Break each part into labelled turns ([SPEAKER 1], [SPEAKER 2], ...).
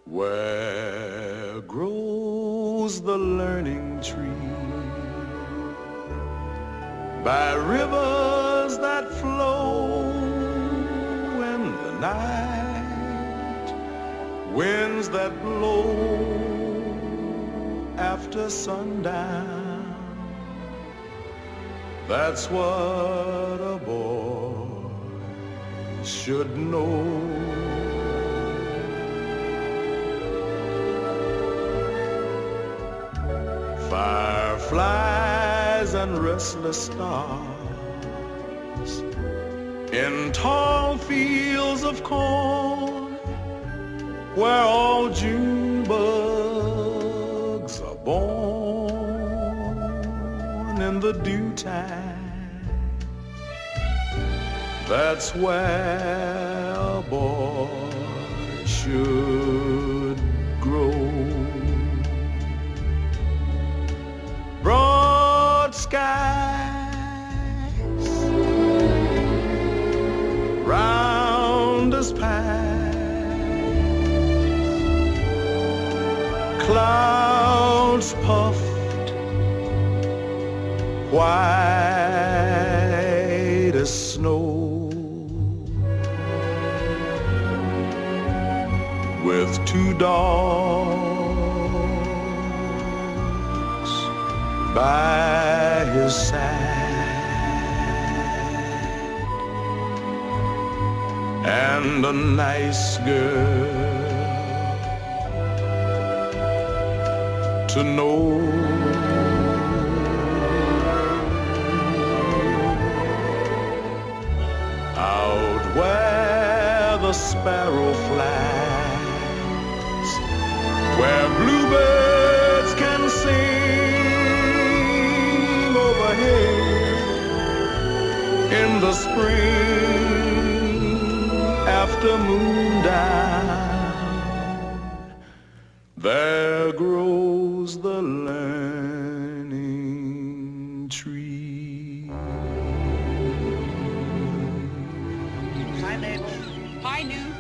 [SPEAKER 1] Where grows the learning tree? By rivers that flow in the night, winds that blow after sundown. That's what a boy should know. Fireflies and restless stars in tall fields of corn, where all June bugs are born in the dew time. That's where a boy should grow. Broad skies, round as pines, clouds puffed, white as snow, with two dogs by his side, and a nice girl to know. Out where the sparrow flies, where bluebirds can sing overhead in the spring after moon down, there grows the learning tree.
[SPEAKER 2] Hi, Mabel.
[SPEAKER 3] Hi, Newt.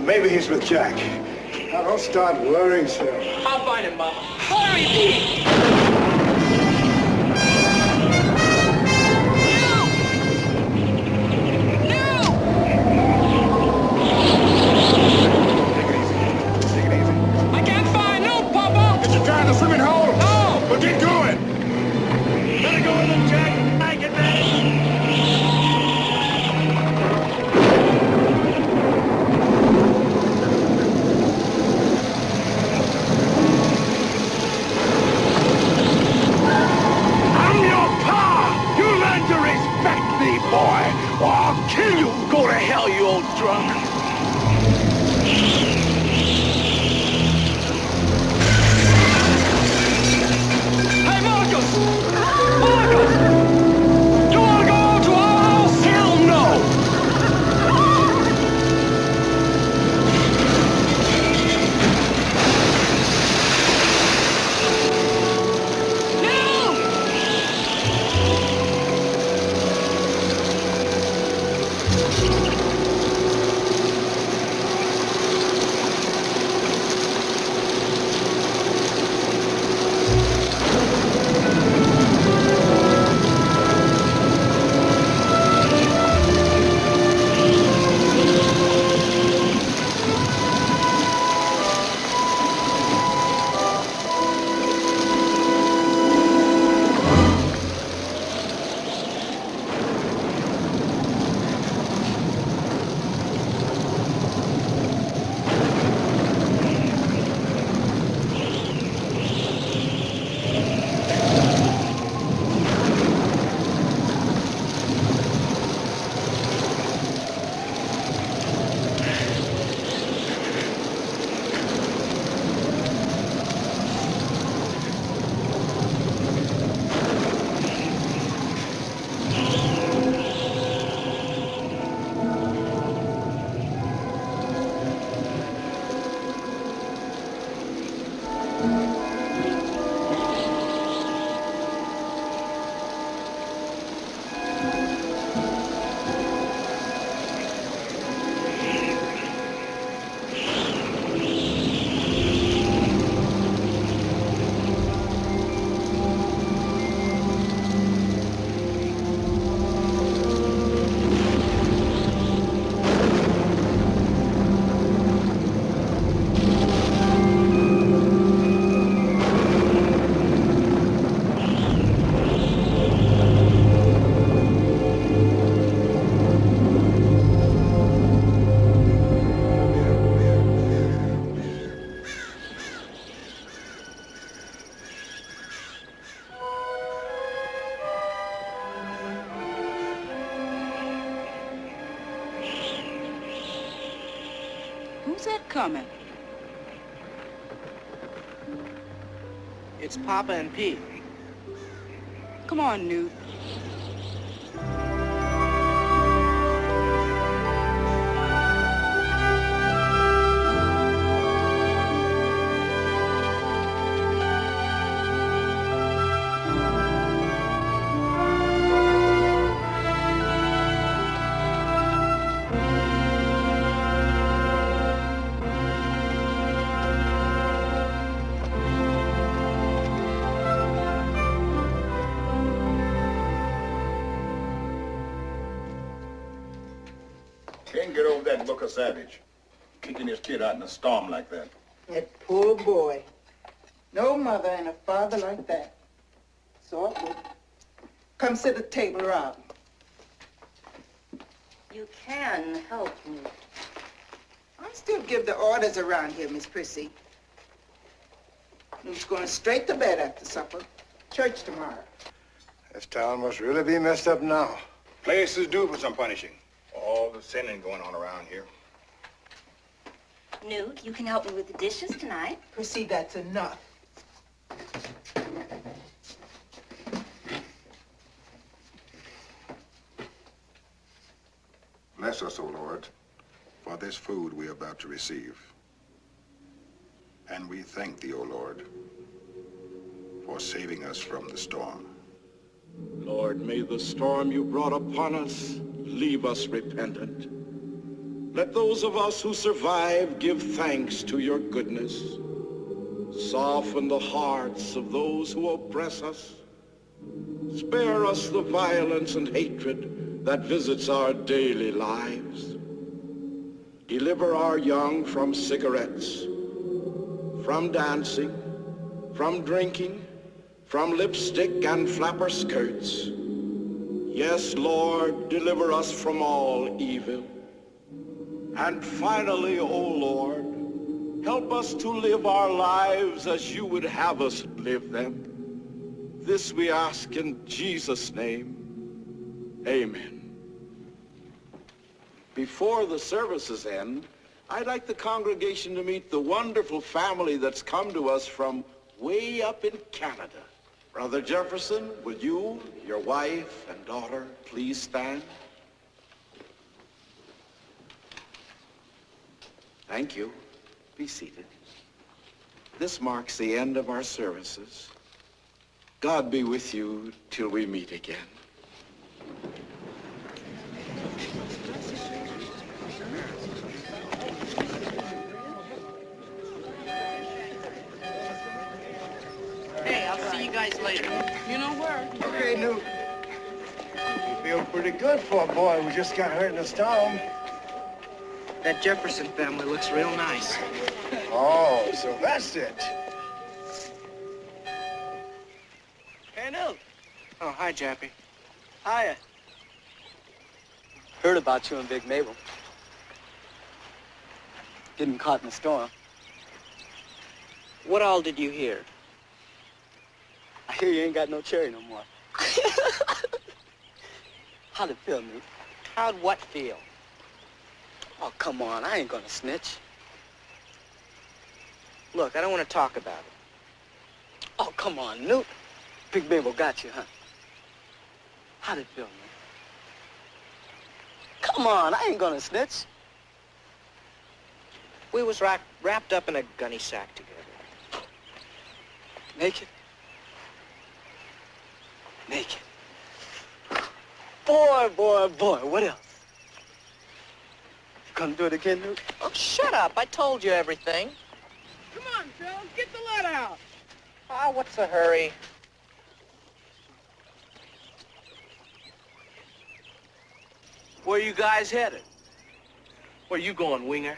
[SPEAKER 4] Maybe he's with Jack. Now don't start worrying so.
[SPEAKER 2] I'll find him, Mama. Hurry, Pete!
[SPEAKER 3] Who's that coming?
[SPEAKER 2] It's Papa and Pete.
[SPEAKER 3] Come on, Newt.
[SPEAKER 5] Can't get over that Booker Savage, kicking his kid out in a storm like that.
[SPEAKER 6] That poor boy. No mother and a father like that. So awkward. Come sit at the table, Rob.
[SPEAKER 7] You can help me.
[SPEAKER 6] I still give the orders around here, Miss Prissy. Newt's going straight to bed after supper. Church tomorrow.
[SPEAKER 4] This town must really be messed up now.
[SPEAKER 5] Places due for some punishing. All the sinning going on around here.
[SPEAKER 7] Newt, you can help me with the dishes tonight.
[SPEAKER 6] Prissy, that's enough.
[SPEAKER 5] Bless us, O Lord, for this food we are about to receive. And we thank thee, O Lord, for saving us from the storm.
[SPEAKER 1] Lord, may the storm you brought upon us leave us repentant. Let those of us who survive give thanks to your goodness. Soften the hearts of those who oppress us. Spare us the violence and hatred that visits our daily lives. Deliver our young from cigarettes, from dancing, from drinking, from lipstick and flapper skirts. Yes, Lord, deliver us from all evil. And finally, O Lord, help us to live our lives as you would have us live them. This we ask in Jesus' name. Amen. Before the services end, I'd like the congregation to meet the wonderful family that's come to us from way up in Canada. Brother Jefferson, will you, your wife, and daughter please stand? Thank you. Be seated. This marks the end of our services. God be with you till we meet again.
[SPEAKER 2] Hey, I'll see you guys later.
[SPEAKER 3] You know where?
[SPEAKER 4] Okay, Newt. You feel pretty good for a boy who just got hurt in a storm.
[SPEAKER 2] That Jefferson family looks real nice.
[SPEAKER 4] Oh, so that's it.
[SPEAKER 2] Hey, Newt. Oh, hi, Jappy. Hiya.
[SPEAKER 8] Heard about you and Big Mabel. Getting caught in a storm.
[SPEAKER 2] What all did you hear?
[SPEAKER 8] I hear you ain't got no cherry no more. How'd it feel, Newt?
[SPEAKER 2] How'd what feel?
[SPEAKER 8] Oh, come on, I ain't gonna snitch.
[SPEAKER 2] Look, I don't want to talk about it.
[SPEAKER 8] Oh, come on, Newt. Big Mabel got you, huh? How'd it feel, Newt? Come on, I ain't gonna snitch.
[SPEAKER 2] We was wrapped up in a gunny sack together.
[SPEAKER 8] Naked? Naked. Boy, boy, boy, what else? You gonna do it again, Newt?
[SPEAKER 2] Oh, shut up. I told you everything.
[SPEAKER 3] Come on, Phil. Get the lead out.
[SPEAKER 2] Ah, what's the hurry?
[SPEAKER 8] Where you guys headed?
[SPEAKER 2] Where you going, Winger?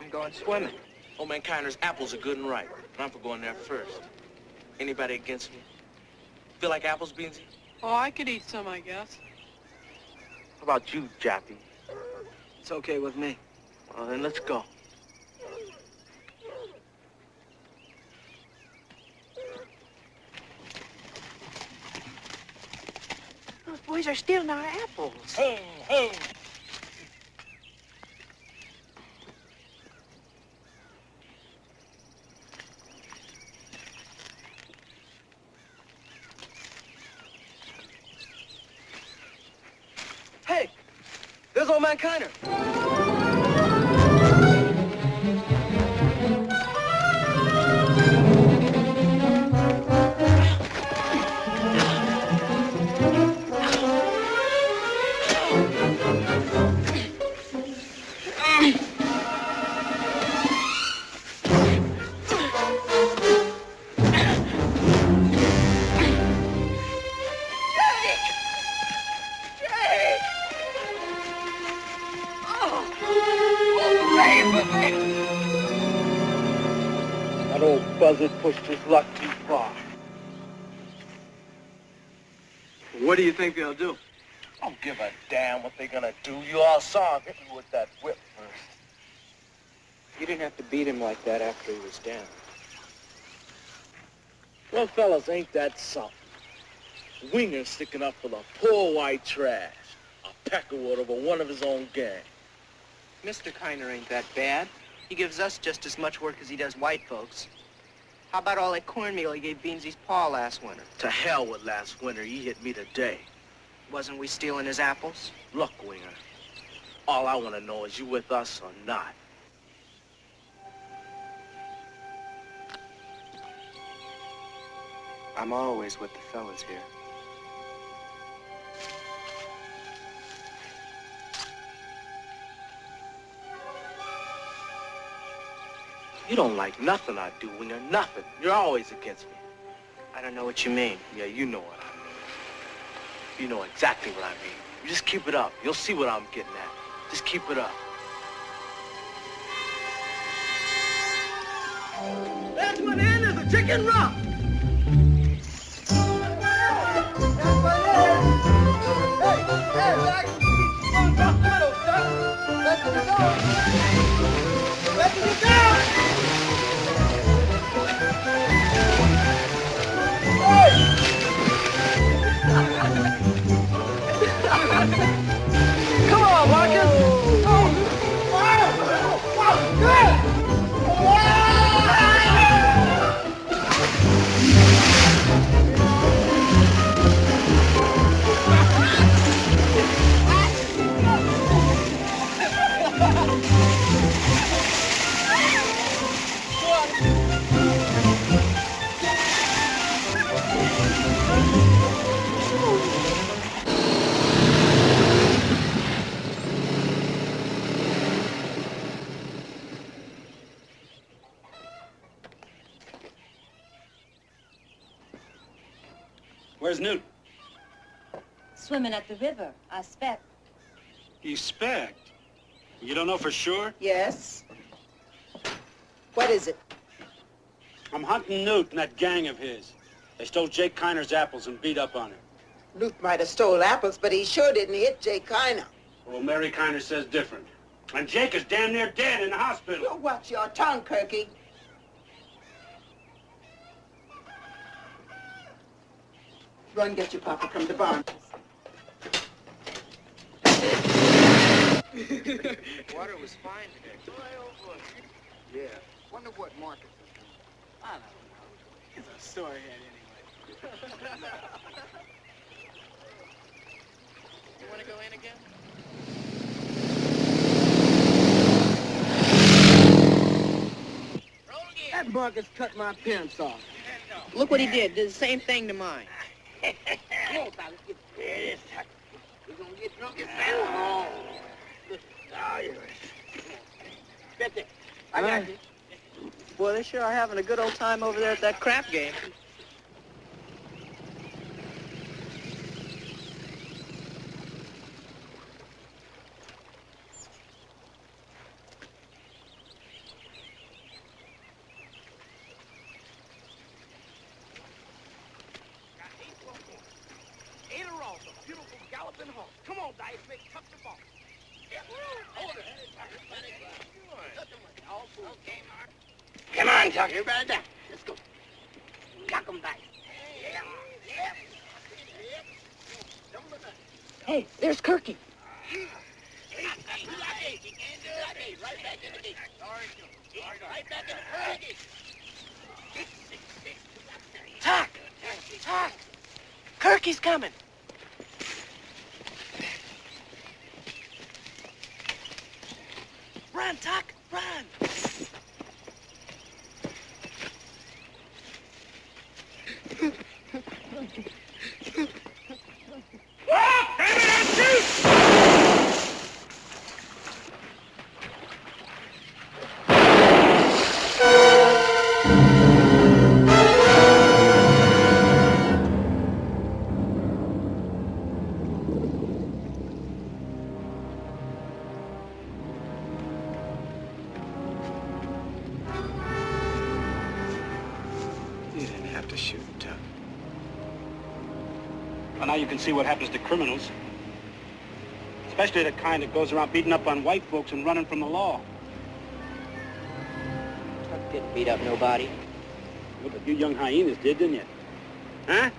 [SPEAKER 2] I'm going swimming. Old man Kinder's apples are good and ripe, and I'm for going there first. Anybody against me? Feel like apples, Beansy?
[SPEAKER 3] Oh, I could eat some, I guess.
[SPEAKER 2] How about you, Jappy?
[SPEAKER 8] It's okay with me.
[SPEAKER 2] Well, then let's go. Those boys are stealing our apples.
[SPEAKER 8] Ho, ho. There's old man Kiner.
[SPEAKER 2] That old buzzard pushed his luck too far.
[SPEAKER 8] What do you think they'll do?
[SPEAKER 2] Don't give a damn what they're gonna do. You all saw him hit me with that whip first.
[SPEAKER 8] You didn't have to beat him like that after he was down.
[SPEAKER 2] Well, fellas, ain't that something? Winger sticking up for the poor white trash. A peckerwood over one of his own gang.
[SPEAKER 9] Mr. Kiner ain't that bad. He gives us just as much work as he does white folks. How about all that cornmeal he gave Beansy's pa last winter?
[SPEAKER 2] To hell with last winter. He hit me today.
[SPEAKER 9] Wasn't we stealing his apples?
[SPEAKER 2] Look, Winger, all I want to know is you with us or not.
[SPEAKER 9] I'm always with the fellas here.
[SPEAKER 2] You don't like nothing I do, Winger, nothing. You're always against me.
[SPEAKER 9] I don't know what you mean.
[SPEAKER 2] Yeah, you know what I mean. You know exactly what I mean. You just keep it up. You'll see what I'm getting at. Just keep it up.
[SPEAKER 8] That's what in is a chicken rump. Come on, Marcus.
[SPEAKER 10] Where's Newt?
[SPEAKER 7] Swimming at the river, I expect.
[SPEAKER 10] You expect? You don't know for sure?
[SPEAKER 6] Yes. What is it?
[SPEAKER 10] I'm hunting Newt and that gang of his. They stole Jake Kiner's apples and beat up on him.
[SPEAKER 6] Newt might have stole apples, but he sure didn't hit Jake Kiner.
[SPEAKER 10] Well, Mary Kiner says different. And Jake is damn near dead in the hospital.
[SPEAKER 6] You watch your tongue, Kirky. Run, get your papa from the barn.
[SPEAKER 9] Water was fine today.
[SPEAKER 4] Yeah. Wonder what Marcus is doing.
[SPEAKER 8] I don't know. He's a sore head anyway.
[SPEAKER 3] You want to go in again?
[SPEAKER 8] That Marcus cut my pants off.
[SPEAKER 9] Look what he did. Did the same thing to mine.
[SPEAKER 8] Come on, pal, let's get this. We're gonna get drunk and battle on. Oh, you're bet there. I got you.
[SPEAKER 9] Boy, they sure are having a good old time over there at that crap game.
[SPEAKER 8] Come on, Dice, make tough the ball. Hold it. Okay, Mark. Come on, Tucker. Everybody down. Let's go. Cock 'em, Dice.
[SPEAKER 9] Hey, there's Kirky.
[SPEAKER 8] Right back in the gate. Right back in the pearly gate.
[SPEAKER 9] Tuck! Tuck! Kirky's coming.
[SPEAKER 2] Run, Tuck, run!
[SPEAKER 1] You didn't have to shoot him, Tuck.
[SPEAKER 10] Well, now you can see what happens to criminals. Especially the kind that goes around beating up on white folks and running from the law.
[SPEAKER 9] Tuck didn't beat up nobody.
[SPEAKER 10] Well, but you young hyenas did, didn't you? Huh?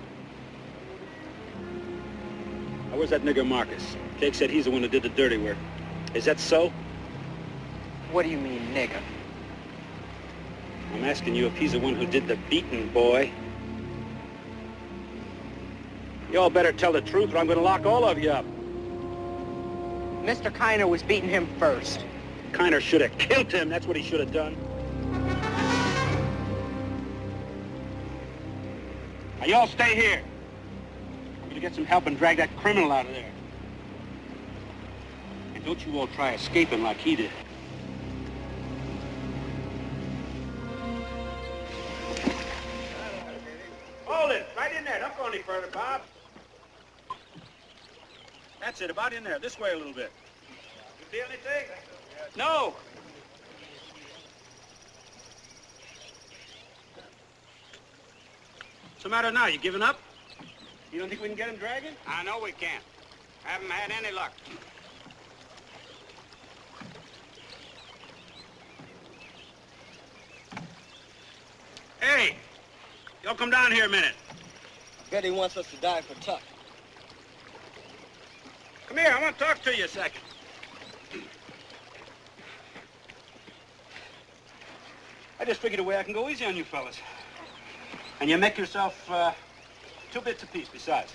[SPEAKER 10] Now, where's that nigger Marcus? Jake said he's the one who did the dirty work. Is that so?
[SPEAKER 9] What do you mean, nigger?
[SPEAKER 10] I'm asking you if he's the one who did the beating, boy. You all better tell the truth or I'm gonna lock all of you up.
[SPEAKER 9] Mr. Kiner was beating him first.
[SPEAKER 10] Kiner should have killed him. That's what he should have done. Now, you all stay here. I'm gonna get some help and drag that criminal out of there. And don't you all try escaping like he did. Hold it! Right in there. Don't go any further, Bob. That's it. About in there. This way a little bit. You feel anything? No. What's the matter now? You giving up? You don't think we can get him dragging? I know we can't. Haven't had any luck. Hey! Y'all come down here a minute.
[SPEAKER 8] Bet he wants us to die for Tuck.
[SPEAKER 10] Come here, I want to talk to you a second. I just figured a way I can go easy on you fellas. And you make yourself 2 bits apiece besides.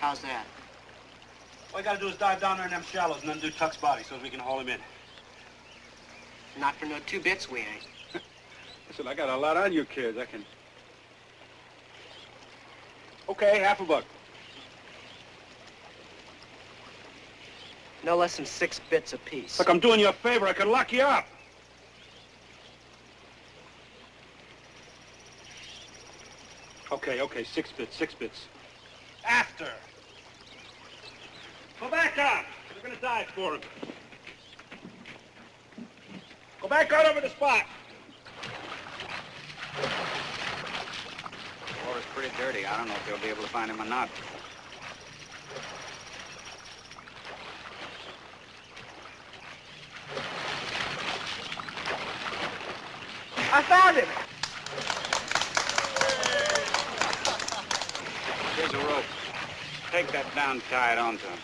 [SPEAKER 9] How's that?
[SPEAKER 10] All you gotta do is dive down there in them shallows and undo Tuck's body so we can haul him in.
[SPEAKER 9] Not for no 2 bits, we ain't.
[SPEAKER 10] Listen, I got a lot on you kids. I can... Okay, $50.
[SPEAKER 9] No less than 6 bits apiece.
[SPEAKER 10] Look, I'm doing you a favor. I can lock you up. Okay, 6 bits, 6 bits. After. Go back up. We're gonna die for him. Go back out over the spot.
[SPEAKER 11] The water's pretty dirty. I don't know if they'll be able to find him or not.
[SPEAKER 9] I found him!
[SPEAKER 11] Here's a rope. Take that down, tie it onto him.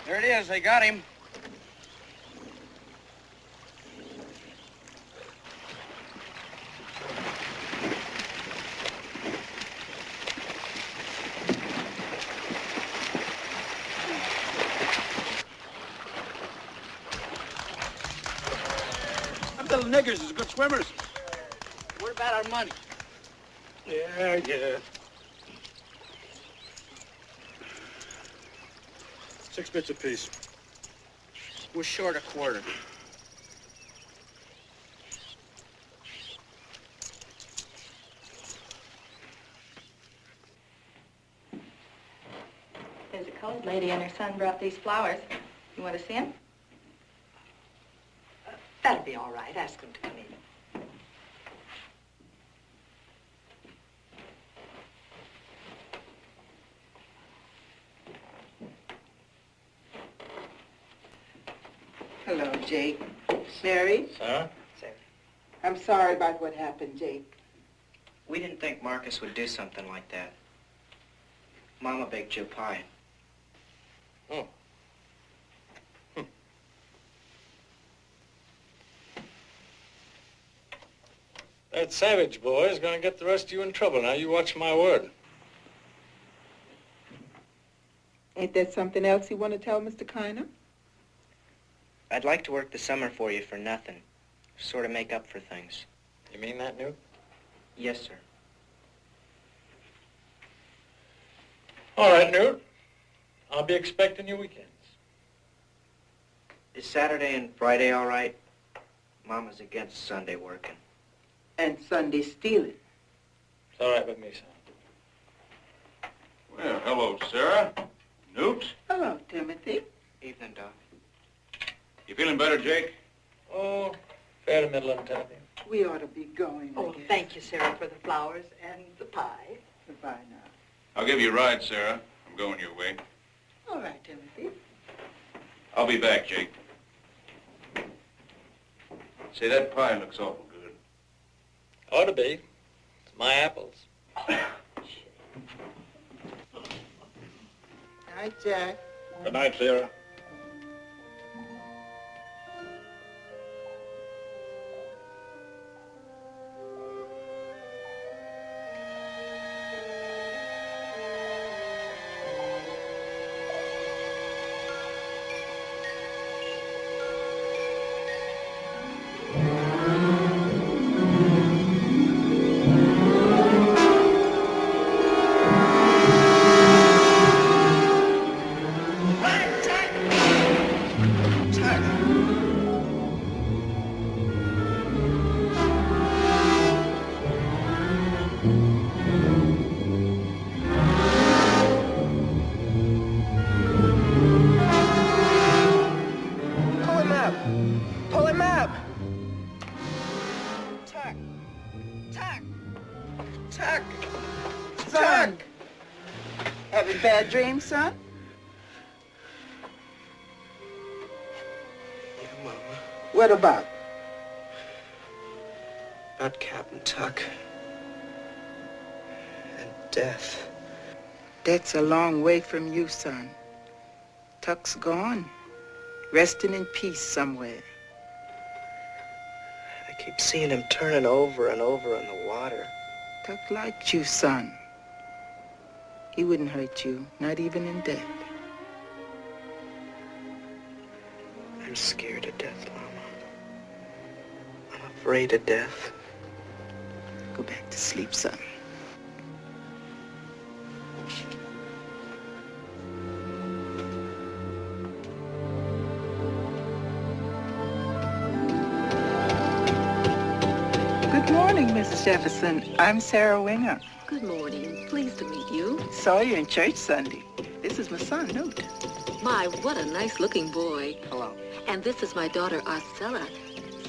[SPEAKER 8] There it is. They got him.
[SPEAKER 10] Them little niggers is good swimmers.
[SPEAKER 8] What about our money?
[SPEAKER 10] Yeah. 6 bits apiece.
[SPEAKER 9] We're short a quarter.
[SPEAKER 3] There's a colored lady and her son brought these flowers. You want to see them?
[SPEAKER 12] That'll be all right. Ask them to come in.
[SPEAKER 6] Hello, Jake. Mary?
[SPEAKER 2] Huh?
[SPEAKER 6] I'm sorry about what happened, Jake.
[SPEAKER 9] We didn't think Marcus would do something like that. Mama baked you a pie.
[SPEAKER 2] Oh.
[SPEAKER 13] That Savage boy is going to get the rest of you in trouble. Now, you watch my word.
[SPEAKER 6] Ain't there something else you want to tell Mr. Kiner?
[SPEAKER 9] I'd like to work the summer for you for nothing. Sort of make up for things.
[SPEAKER 13] You mean that, Newt?
[SPEAKER 9] Yes, sir.
[SPEAKER 13] All right, Newt. I'll be expecting you weekends.
[SPEAKER 9] Is Saturday and Friday all right? Mama's against Sunday working.
[SPEAKER 6] And Sunday stealing.
[SPEAKER 13] It's all right with me, son.
[SPEAKER 1] Well, hello, Sarah. Newt.
[SPEAKER 6] Hello, Timothy.
[SPEAKER 9] Evening, Doc.
[SPEAKER 1] You feeling better, Jake?
[SPEAKER 13] Oh, fair to middling, Timothy.
[SPEAKER 6] We ought to be going, I
[SPEAKER 12] Oh,
[SPEAKER 6] guess.
[SPEAKER 12] thank you, Sarah, for the flowers and the pie.
[SPEAKER 6] Goodbye now.
[SPEAKER 1] I'll give you a ride, Sarah. I'm going your way.
[SPEAKER 6] All right, Timothy.
[SPEAKER 1] I'll be back, Jake. Say, that pie looks awful good.
[SPEAKER 13] Ought to be. It's my apples.
[SPEAKER 6] Night, Jack.
[SPEAKER 1] Good night, Sarah.
[SPEAKER 6] Having bad dreams, son?
[SPEAKER 9] Yeah, Mama.
[SPEAKER 6] What about?
[SPEAKER 9] About Captain Tuck. And death.
[SPEAKER 6] Death's a long way from you, son. Tuck's gone. Resting in peace somewhere.
[SPEAKER 9] I keep seeing him turning over and over in the water.
[SPEAKER 6] Tuck liked you, son. He wouldn't hurt you, not even in death.
[SPEAKER 9] I'm scared of death, Mama. I'm afraid of death.
[SPEAKER 6] Go back to sleep, son. Good morning, Mrs. Jefferson. I'm Sarah Winger.
[SPEAKER 14] Good morning. Pleased to meet you.
[SPEAKER 6] Saw you in church Sunday. This is my son, Newt.
[SPEAKER 14] My, what a nice-looking boy.
[SPEAKER 9] Hello.
[SPEAKER 14] And this is my daughter, Arcella.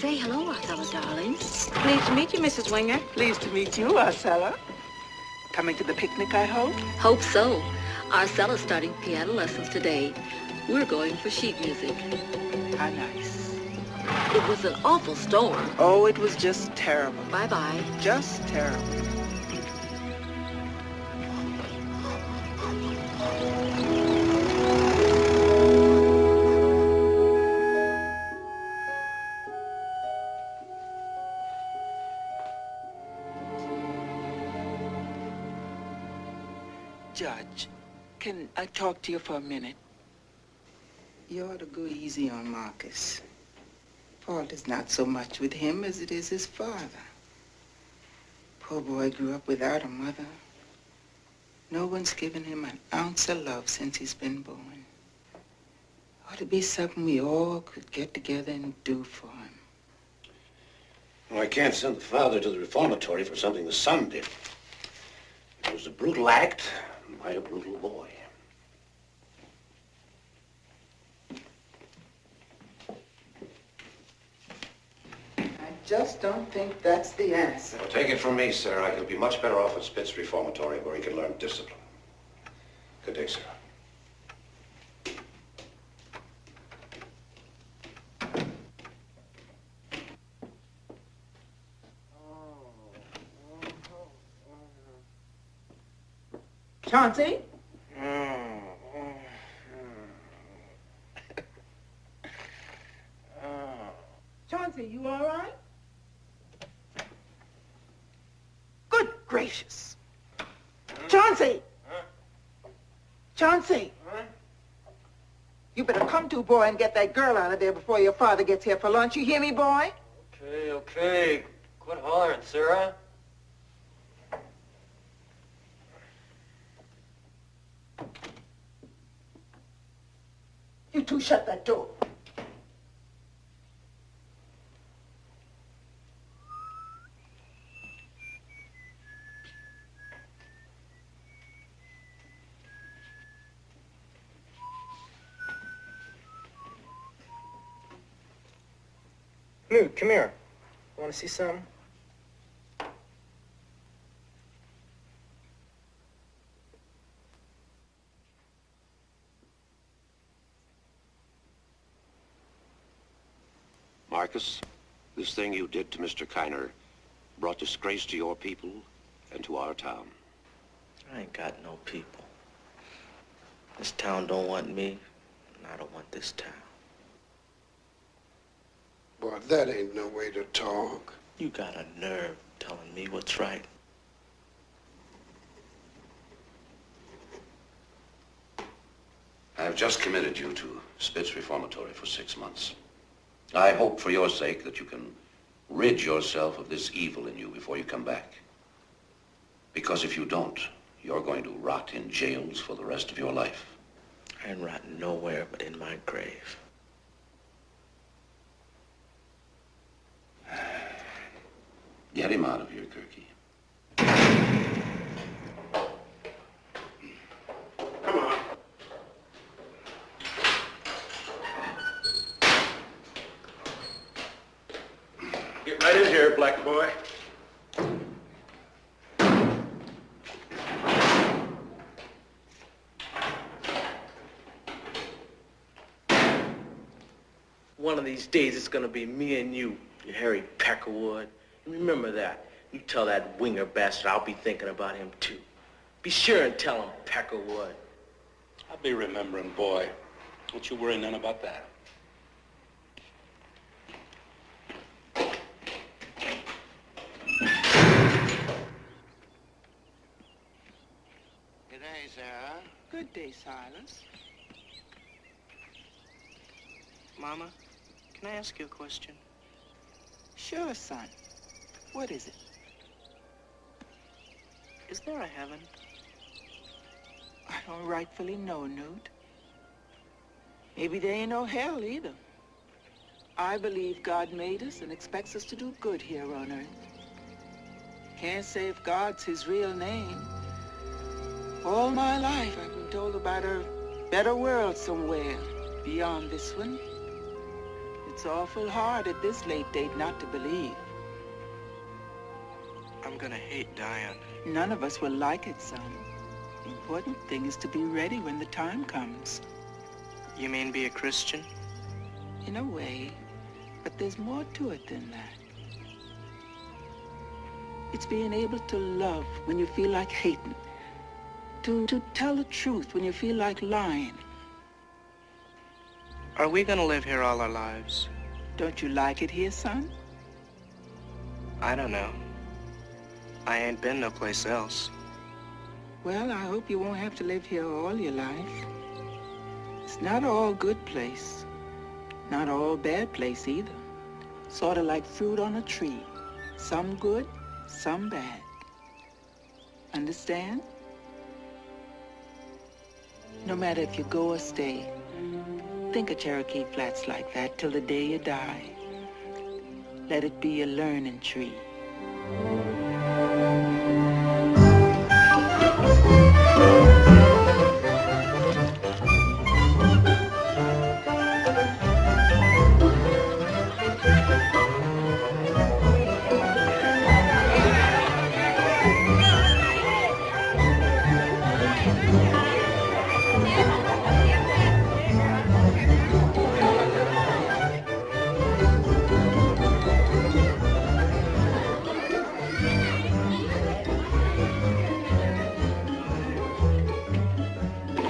[SPEAKER 14] Say hello, Arcella, darling.
[SPEAKER 6] Pleased to meet you, Mrs. Winger. Pleased to meet you, Arcella. Coming to the picnic, I hope?
[SPEAKER 14] Hope so. Arcella's starting piano lessons today. We're going for sheet music.
[SPEAKER 6] How nice.
[SPEAKER 14] It was an awful storm.
[SPEAKER 6] Oh, it was just terrible.
[SPEAKER 14] Bye-bye.
[SPEAKER 6] Just terrible. Judge, can I talk to you for a minute? You ought to go easy on Marcus. Fault is not so much with him as it is his father. Poor boy grew up without a mother. No one's given him an ounce of love since he's been born. Ought to be something we all could get together and do for him.
[SPEAKER 15] Well, I can't send the father to the reformatory for something the son did. It was a brutal act by a brutal boy.
[SPEAKER 6] I just don't think that's the answer.
[SPEAKER 15] Well, take it from me, Sarah. He'll be much better off at Spitz Reformatory where he can learn discipline. Good day, Sarah.
[SPEAKER 6] Chauncey? Chauncey, you all right? Chauncey!
[SPEAKER 13] Huh?
[SPEAKER 6] Chauncey!
[SPEAKER 13] Huh?
[SPEAKER 6] You better come to, boy, and get that girl out of there before your father gets here for lunch. You hear me, boy?
[SPEAKER 13] Okay, okay. Quit hollering, Sarah.
[SPEAKER 6] You two shut that door.
[SPEAKER 9] Newt, come here. Want to see something?
[SPEAKER 15] Marcus, this thing you did to Mr. Kiner brought disgrace to your people and to our town.
[SPEAKER 2] I ain't got no people. This town don't want me, and I don't want this town.
[SPEAKER 5] Boy, that ain't no way to talk.
[SPEAKER 2] You got a nerve telling me what's right.
[SPEAKER 15] I've just committed you to Spitz Reformatory for 6 months. I hope for your sake that you can rid yourself of this evil in you before you come back. Because if you don't, you're going to rot in jails for the rest of your life.
[SPEAKER 2] I ain't rotting nowhere but in my grave.
[SPEAKER 15] Get him out of here, Cherokee.
[SPEAKER 5] Come on.
[SPEAKER 1] Get right in here, black boy.
[SPEAKER 2] One of these days, it's gonna be me and you Harry Peckerwood. Remember that. You tell that winger bastard I'll be thinking about him too. Be sure and tell him, Peckerwood.
[SPEAKER 10] I'll be remembering, boy. Don't you worry none about that.
[SPEAKER 8] Good day, Sarah.
[SPEAKER 6] Good day, Silas.
[SPEAKER 9] Mama, can I ask you a question?
[SPEAKER 6] Sure, son. What is it?
[SPEAKER 9] Is there a heaven?
[SPEAKER 6] I don't rightfully know, Newt. Maybe there ain't no hell either. I believe God made us and expects us to do good here on earth. Can't say if God's his real name. All my life I've been told about a better world somewhere beyond this one. It's awful hard at this late date not to believe.
[SPEAKER 9] I'm gonna hate dying.
[SPEAKER 6] None of us will like it, son. The important thing is to be ready when the time comes.
[SPEAKER 9] You mean be a Christian?
[SPEAKER 6] In a way, but there's more to it than that. It's being able to love when you feel like hating. To tell the truth when you feel like lying.
[SPEAKER 9] Are we gonna live here all our lives?
[SPEAKER 6] Don't you like it here, son?
[SPEAKER 9] I don't know. I ain't been no place else.
[SPEAKER 6] Well, I hope you won't have to live here all your life. It's not all good place. Not all bad place either. Sort of like fruit on a tree. Some good, some bad. Understand? No matter if you go or stay, think of Cherokee Flats like that till the day you die. Let it be a learning tree.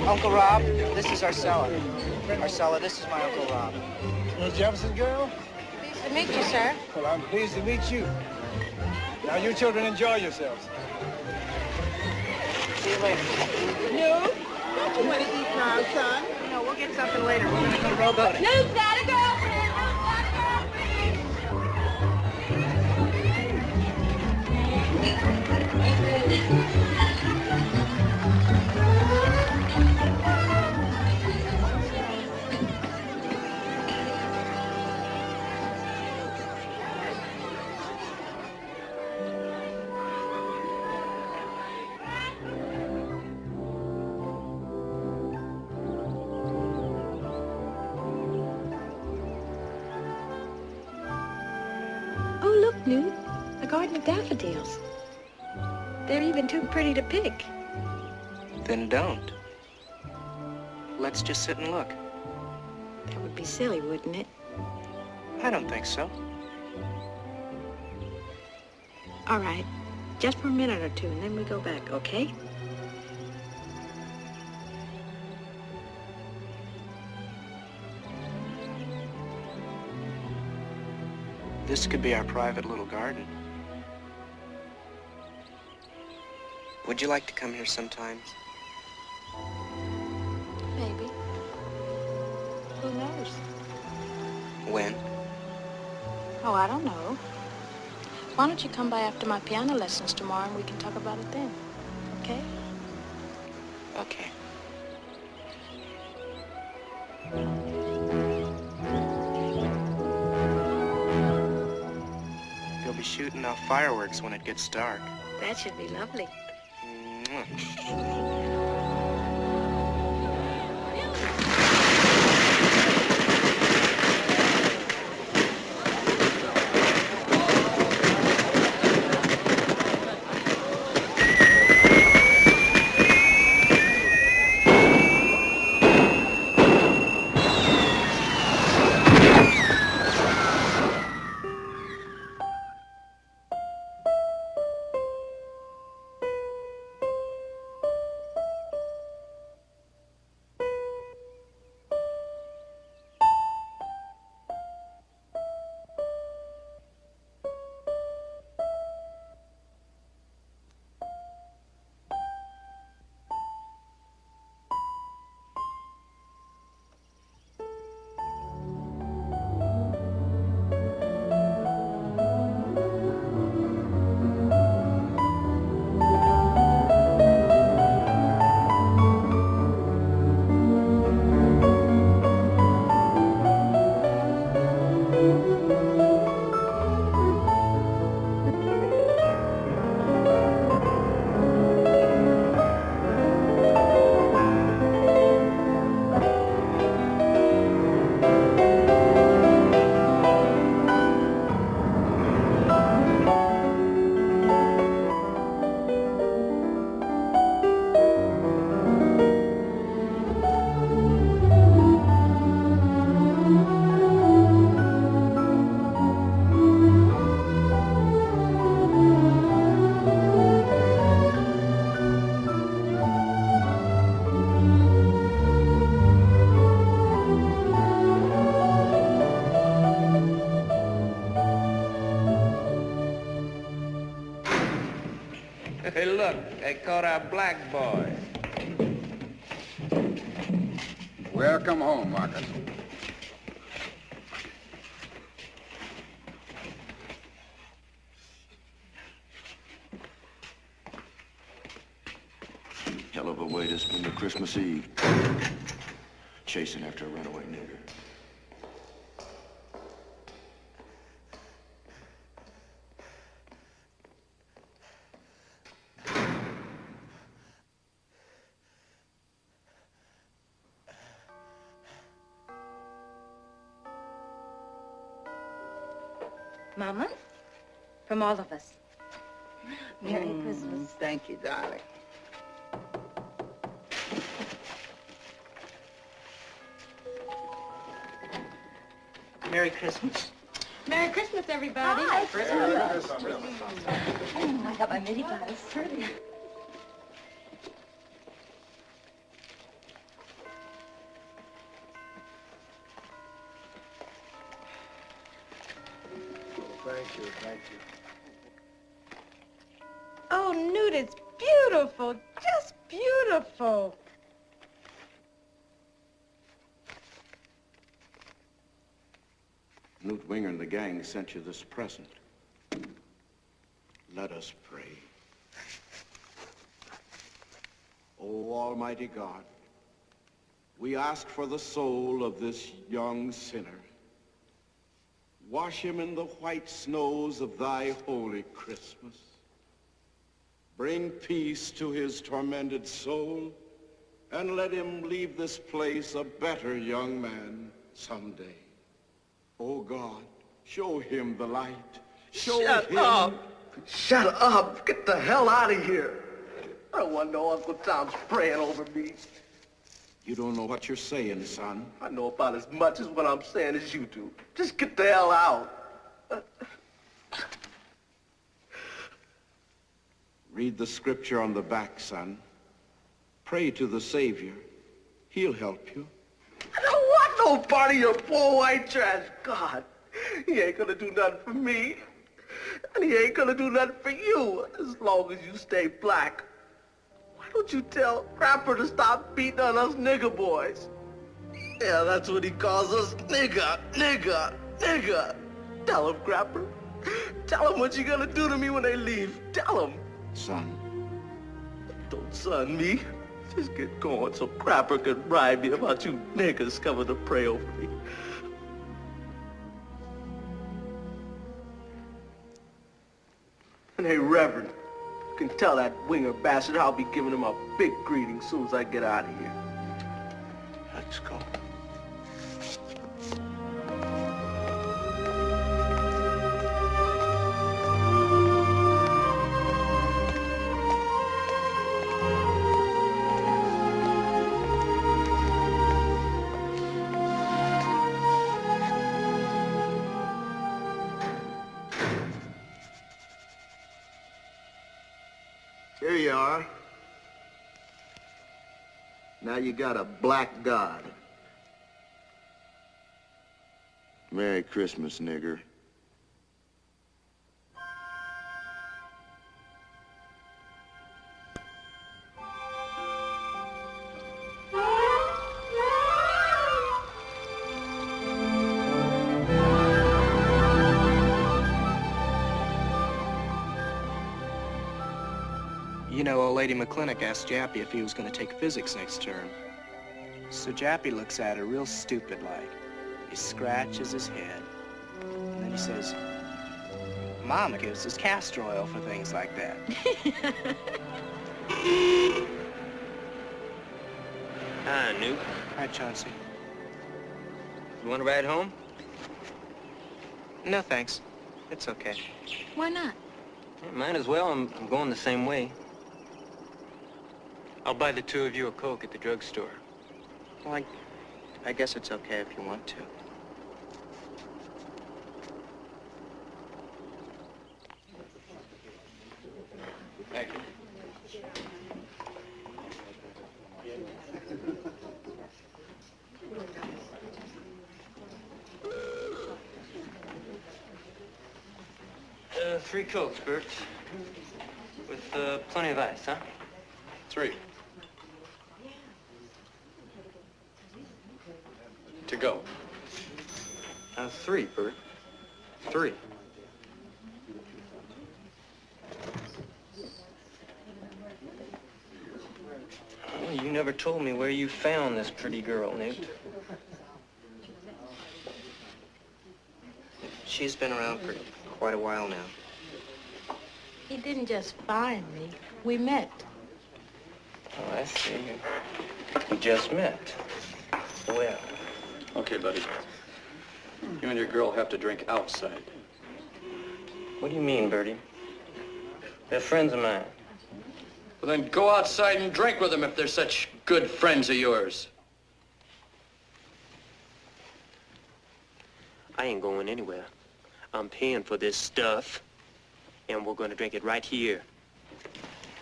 [SPEAKER 9] Uncle Rob, this is our cellar. This is my Uncle Rob.
[SPEAKER 4] Miss Jefferson girl?
[SPEAKER 3] Pleased to meet you, sir.
[SPEAKER 4] Well, I'm pleased to meet you. Now, you children enjoy yourselves.
[SPEAKER 9] See you you later.
[SPEAKER 6] No, don't you want to eat now, son?
[SPEAKER 9] No, we'll get something later. We're gonna go rowboating.
[SPEAKER 7] Newt's got a girlfriend!
[SPEAKER 14] Oh, look, Newt. A garden of daffodils. They're even too pretty to pick.
[SPEAKER 2] Then don't. Let's just sit and look.
[SPEAKER 14] That would be silly, wouldn't it?
[SPEAKER 2] I don't think so.
[SPEAKER 14] All right. Just for a minute or two, and then we go back, okay?
[SPEAKER 2] This could be our private little garden. Would you like to come here sometimes?
[SPEAKER 14] Maybe. Who knows?
[SPEAKER 2] When?
[SPEAKER 14] Oh, I don't know. Why don't you come by after my piano lessons tomorrow and we can talk about it then, okay?
[SPEAKER 2] Okay. They'll be shooting off fireworks when it gets dark.
[SPEAKER 14] That should be lovely.
[SPEAKER 2] Mwah.
[SPEAKER 16] Hey, look, they caught our black boy.
[SPEAKER 5] Welcome home, Marcus.
[SPEAKER 17] Hell of a way to spend the Christmas Eve. Chasing after a runaway nigger.
[SPEAKER 7] Mama, from all of us. Merry Christmas.
[SPEAKER 6] Thank you, darling.
[SPEAKER 9] Merry Christmas.
[SPEAKER 7] Merry Christmas, everybody.
[SPEAKER 3] Hi.
[SPEAKER 7] Christmas. I got my mini blouse.
[SPEAKER 4] Thank you, thank you.
[SPEAKER 6] Oh, Newt, it's beautiful. Just
[SPEAKER 12] beautiful.
[SPEAKER 1] Newt Winger and the gang sent you this present. Let us pray. O Almighty God, we ask for the soul of this young sinner. Wash him in the white snows of thy holy Christmas. Bring peace to his tormented soul, and let him leave this place a better young man someday. Oh God, show him the light.
[SPEAKER 18] Shut up! Shut up! Get the hell out of here! I don't want no Uncle Tom's praying over me.
[SPEAKER 1] You don't know what you're saying, son.
[SPEAKER 18] I know about as much as what I'm saying as you do. Just get the hell out.
[SPEAKER 1] Read the scripture on the back, son. Pray to the Savior. He'll help you.
[SPEAKER 18] I don't want no part of your poor white trash. God, he ain't gonna do nothing for me. And he ain't gonna do nothing for you as long as you stay black. Why don't you tell Crapper to stop beating on us nigger boys? Yeah, that's what he calls us, nigger, nigger, nigger. Tell him, Crapper. Tell him what you gonna do to me when they leave. Tell him.
[SPEAKER 1] Son.
[SPEAKER 18] Don't son me. Just get going so Crapper can ride me about you niggas coming to pray over me. And hey, Reverend, you can tell that Winger bastard I'll be giving him a big greeting soon as I get out of here.
[SPEAKER 1] Let's go.
[SPEAKER 18] Here you are. Now you got a black god.
[SPEAKER 17] Merry Christmas, nigger.
[SPEAKER 9] You know, old lady McClintock asked Jappy if he was going to take physics next term. So Jappy looks at her real stupid-like. He scratches his head, and then he says, Mama gives us castor oil for things like that.
[SPEAKER 16] Hi, Newt.
[SPEAKER 9] Hi, Chauncey.
[SPEAKER 16] You want to ride home?
[SPEAKER 9] No, thanks. It's okay.
[SPEAKER 14] Why not?
[SPEAKER 16] Yeah, might as well. I'm going the same way. I'll buy the two of you a Coke at the drugstore.
[SPEAKER 9] Well, I guess it's okay if you want to.
[SPEAKER 16] Thank you. Three Cokes, Bert. With plenty of ice, huh?
[SPEAKER 19] 3. To go.
[SPEAKER 16] 3, Bert. 3. Well, you never told me where you found this pretty girl, Newt.
[SPEAKER 9] She's been around for quite a while now.
[SPEAKER 14] He didn't just find me. We met.
[SPEAKER 16] Oh, I see. You just met. Well.
[SPEAKER 19] Okay, buddy. You and your girl have to drink outside.
[SPEAKER 16] What do you mean, Bertie? They're friends of mine.
[SPEAKER 19] Well, then go outside and drink with them if they're such good friends of yours.
[SPEAKER 16] I ain't going anywhere. I'm paying for this stuff, and we're going to drink it right here.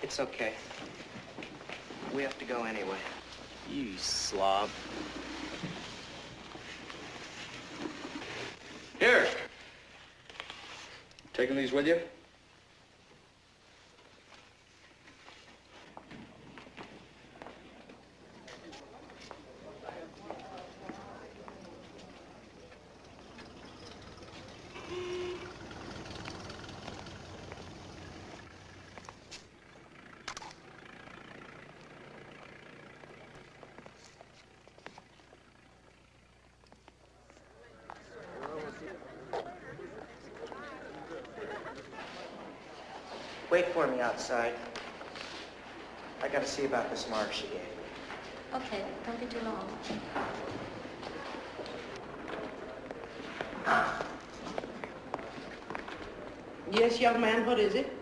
[SPEAKER 9] It's okay. We have to go anyway.
[SPEAKER 16] You slob.
[SPEAKER 19] Here. Taking these with you?
[SPEAKER 9] Wait for me outside. I gotta see about this mark she gave me.
[SPEAKER 14] Okay, don't be too long.
[SPEAKER 6] Yes, young man, what is it?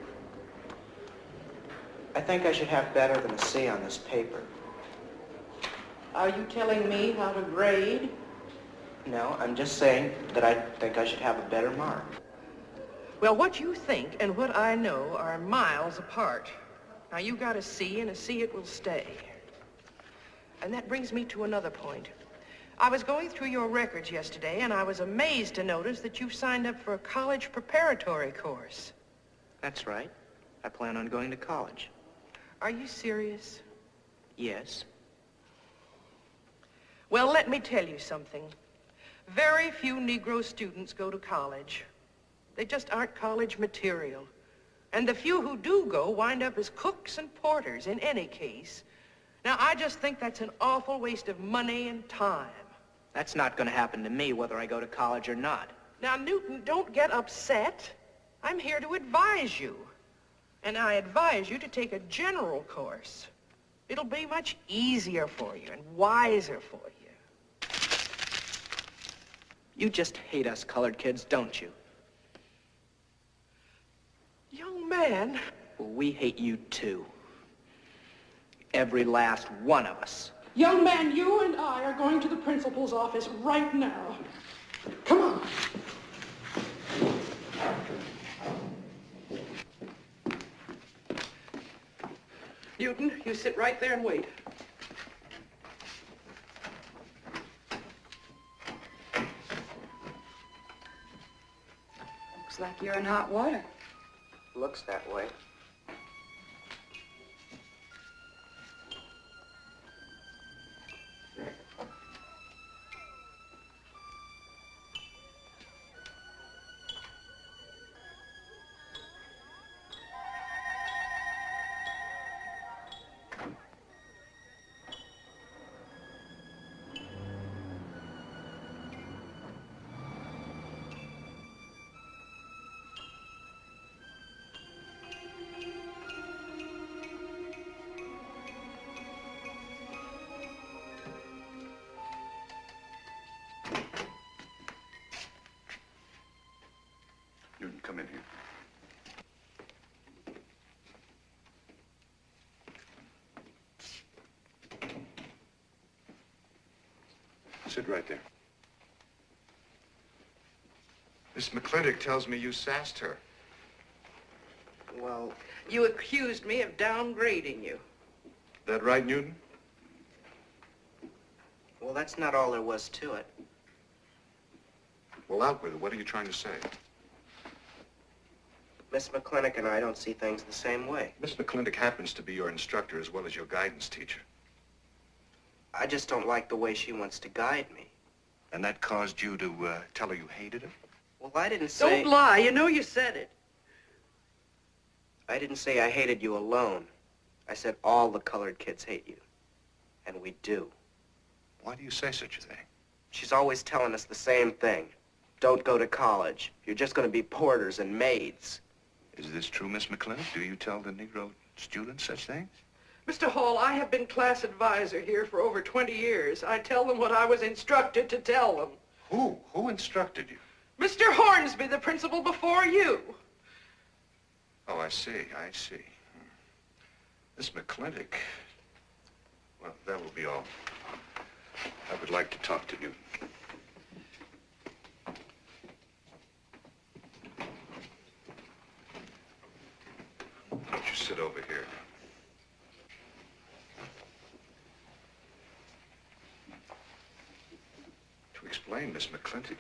[SPEAKER 9] I think I should have better than a C on this paper.
[SPEAKER 6] Are you telling me how to grade?
[SPEAKER 9] No, I'm just saying that I think I should have a better mark.
[SPEAKER 6] Well, what you think and what I know are miles apart. Now, you got a C, and a C it will stay. And that brings me to another point. I was going through your records yesterday, and I was amazed to notice that you've signed up for a college preparatory course.
[SPEAKER 9] That's right. I plan on going to college.
[SPEAKER 6] Are you serious?
[SPEAKER 9] Yes.
[SPEAKER 6] Well, let me tell you something. Very few Negro students go to college. They just aren't college material. And the few who do go wind up as cooks and porters in any case. Now, I just think that's an awful waste of money and time.
[SPEAKER 9] That's not going to happen to me whether I go to college or not.
[SPEAKER 6] Now, Newton, don't get upset. I'm here to advise you. And I advise you to take a general course. It'll be much easier for you and wiser for you.
[SPEAKER 9] You just hate us colored kids, don't you?
[SPEAKER 6] Young man.
[SPEAKER 9] Well, we hate you too. Every last one of us.
[SPEAKER 20] Young man, you and I are going to the principal's office right now. Come on.
[SPEAKER 6] Newton, you sit right there and wait.
[SPEAKER 12] Looks like you're in hot water.
[SPEAKER 9] Looks that way.
[SPEAKER 5] Newton, come in here. Sit right there. Miss McClintock tells me you sassed her.
[SPEAKER 6] Well, you accused me of downgrading you.
[SPEAKER 5] That right, Newton?
[SPEAKER 9] Well, that's not all there was to it.
[SPEAKER 5] Well, out with it. What are you trying to say?
[SPEAKER 9] Miss McClintock and I don't see things the same way.
[SPEAKER 5] Miss McClintock happens to be your instructor as well as your guidance teacher.
[SPEAKER 9] I just don't like the way she wants to guide me.
[SPEAKER 5] And that caused you to tell her you hated her?
[SPEAKER 9] Well, I didn't say...
[SPEAKER 6] Don't lie. You know you said it.
[SPEAKER 9] I didn't say I hated you alone. I said all the colored kids hate you. And we do.
[SPEAKER 5] Why do you say such a thing?
[SPEAKER 9] She's always telling us the same thing. Don't go to college. You're just going to be porters and maids.
[SPEAKER 5] Is this true, Miss McClintock? Do you tell the Negro students such things?
[SPEAKER 6] Mr. Hall, I have been class advisor here for over 20 years. I tell them what I was instructed to tell them.
[SPEAKER 5] Who? Who instructed you?
[SPEAKER 6] Mr. Hornsby, the principal before you.
[SPEAKER 5] Oh, I see. Miss McClintock. Well, that will be all. I would like to talk to you. Why don't you sit over here? To explain, Miss McClintock,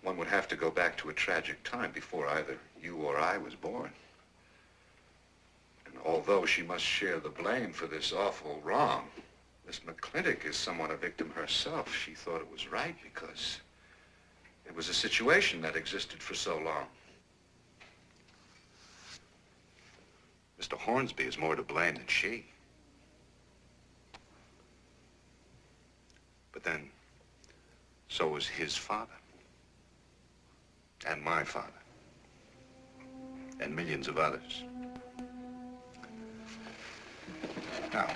[SPEAKER 5] one would have to go back to a tragic time before either you or I was born. And although she must share the blame for this awful wrong, Miss McClintock is somewhat a victim herself. She thought it was right because it was a situation that existed for so long. Mr. Hornsby is more to blame than she. But then, so was his father. And my father. and millions of others. Now,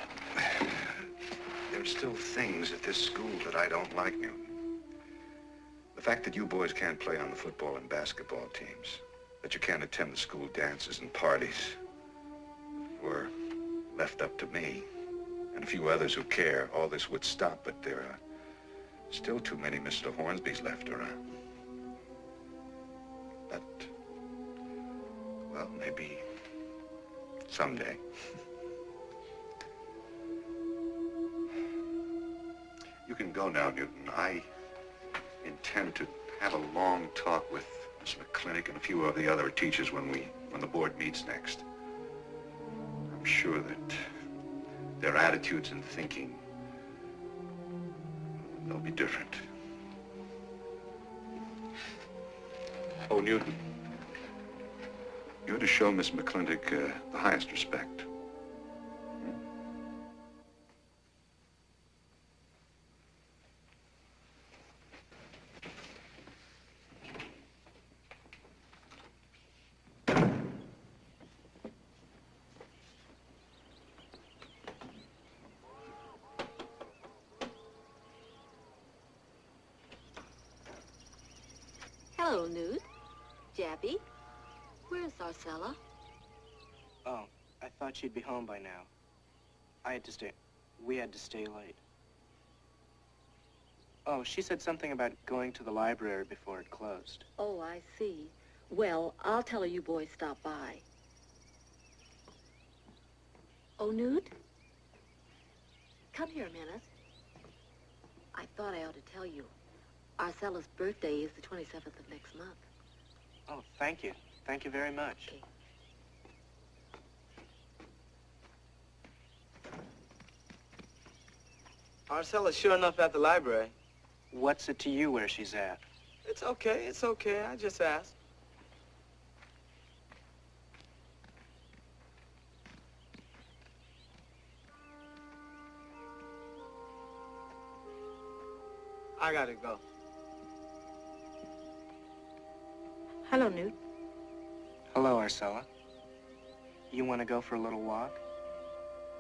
[SPEAKER 5] there are still things at this school that I don't like, Newton. The fact that you boys can't play on the football and basketball teams, that you can't attend the school dances and parties, were left up to me and a few others who care, all this would stop, but there are still too many Mr. Hornsbys left around. But, well, maybe someday. You can go now, Newton. I intend to have a long talk with Miss McClintock and a few of the other teachers when the board meets next. I'm sure that their attitudes and thinking, they'll be different. Oh, Newton, you're to show Miss McClintock the highest respect.
[SPEAKER 7] Hello, Newt. Jappy. Where's Arcella?
[SPEAKER 9] Oh, I thought she'd be home by now. We had to stay late. Oh, she said something about going to the library before it closed.
[SPEAKER 7] Oh, I see. Well, I'll tell her you boys stopped by. Oh, Newt? Come here a minute. I thought I ought to tell you. Arcella's birthday is the 27th of next month.
[SPEAKER 9] Oh, thank you. Thank you very much.
[SPEAKER 7] Okay.
[SPEAKER 2] Arcella's sure enough at the library.
[SPEAKER 9] What's it to you where she's at?
[SPEAKER 2] It's okay, it's okay. I just asked. I gotta go.
[SPEAKER 14] Hello, Newt.
[SPEAKER 9] Hello, Arcella. You want to go for a little walk?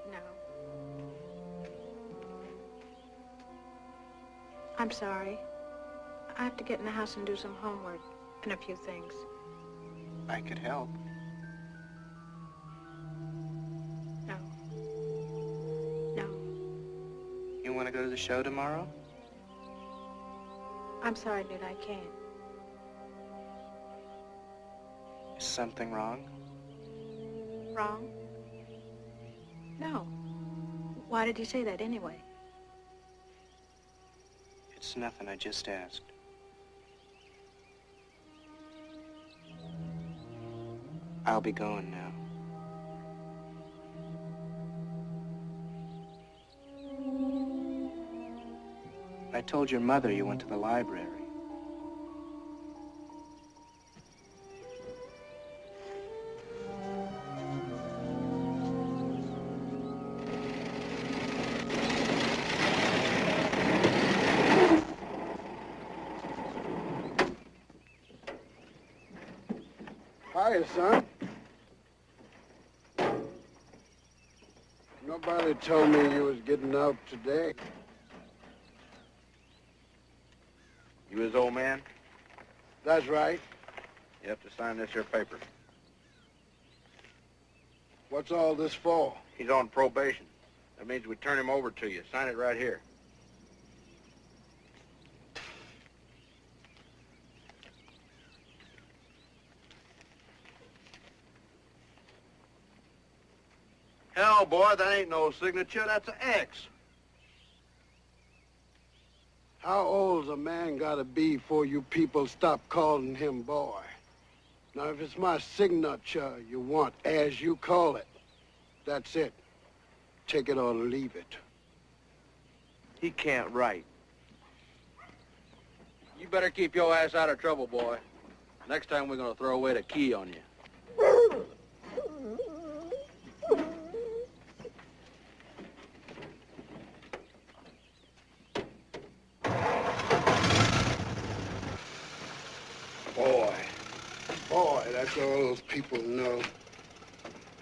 [SPEAKER 14] No. I'm sorry. I have to get in the house and do some homework and a few things.
[SPEAKER 9] I could help.
[SPEAKER 14] No. No.
[SPEAKER 9] You want to go to the show tomorrow?
[SPEAKER 14] I'm sorry, Newt, I can't.
[SPEAKER 9] Is something wrong?
[SPEAKER 14] Wrong? No. Why did you say that anyway?
[SPEAKER 9] It's nothing, I just asked. I'll be going now. I told your mother you went to the library.
[SPEAKER 4] Hiya, son. Nobody told me you was getting out today.
[SPEAKER 11] You his old man?
[SPEAKER 4] That's right.
[SPEAKER 11] You have to sign this here paper.
[SPEAKER 4] What's all this for?
[SPEAKER 11] He's on probation. That means we turn him over to you. Sign it right here. Hell, boy, that ain't no signature. That's an X.
[SPEAKER 4] How old's a man gotta be before you people stop calling him boy? Now, if it's my signature you want, as you call it, that's it. Take it or leave it.
[SPEAKER 11] He can't write. You better keep your ass out of trouble, boy. Next time we're gonna throw away the key on you.
[SPEAKER 4] That's all those people know.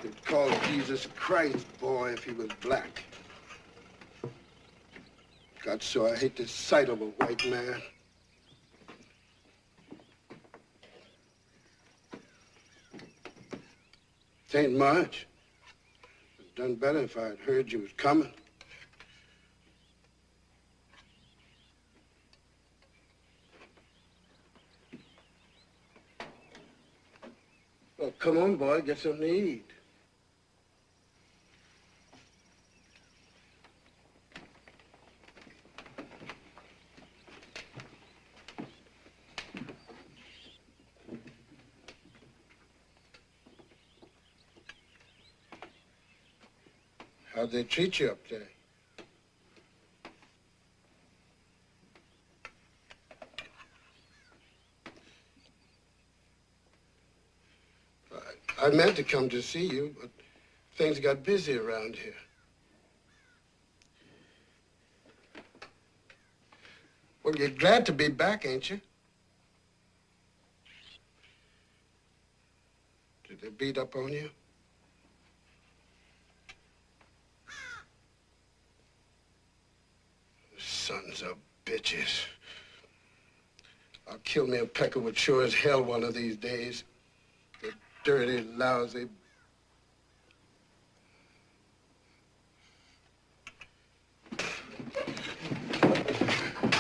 [SPEAKER 4] They'd call Jesus Christ, boy, if he was black. God, so I hate the sight of a white man. It ain't much. I'd done better if I'd heard you was coming. Well, come on, boy, get something to eat. How'd they treat you up there? I meant to come to see you, but things got busy around here. Well, you're glad to be back, ain't you? Did they beat up on you? Sons of bitches. I'll kill me a peckerwood sure as hell one of these days. The dirty, lousy...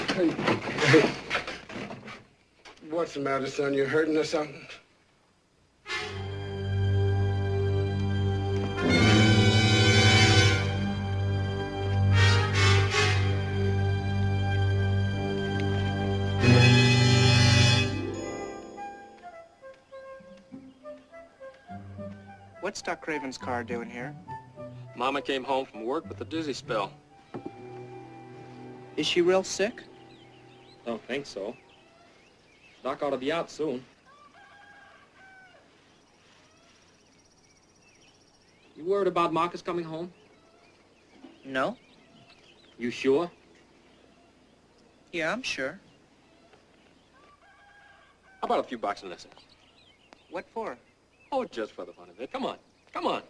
[SPEAKER 4] Hey. What's the matter, son? You hurting or something?
[SPEAKER 9] What's Doc Craven's car doing here?
[SPEAKER 19] Mama came home from work with a dizzy spell.
[SPEAKER 9] Is she real sick?
[SPEAKER 19] Don't think so. Doc ought to be out soon. You worried about Marcus coming home?
[SPEAKER 9] No.
[SPEAKER 19] You sure?
[SPEAKER 9] Yeah, I'm sure.
[SPEAKER 19] How about a few bucks in this?
[SPEAKER 9] What for?
[SPEAKER 19] Oh, just for the fun of it. Come on. Come on.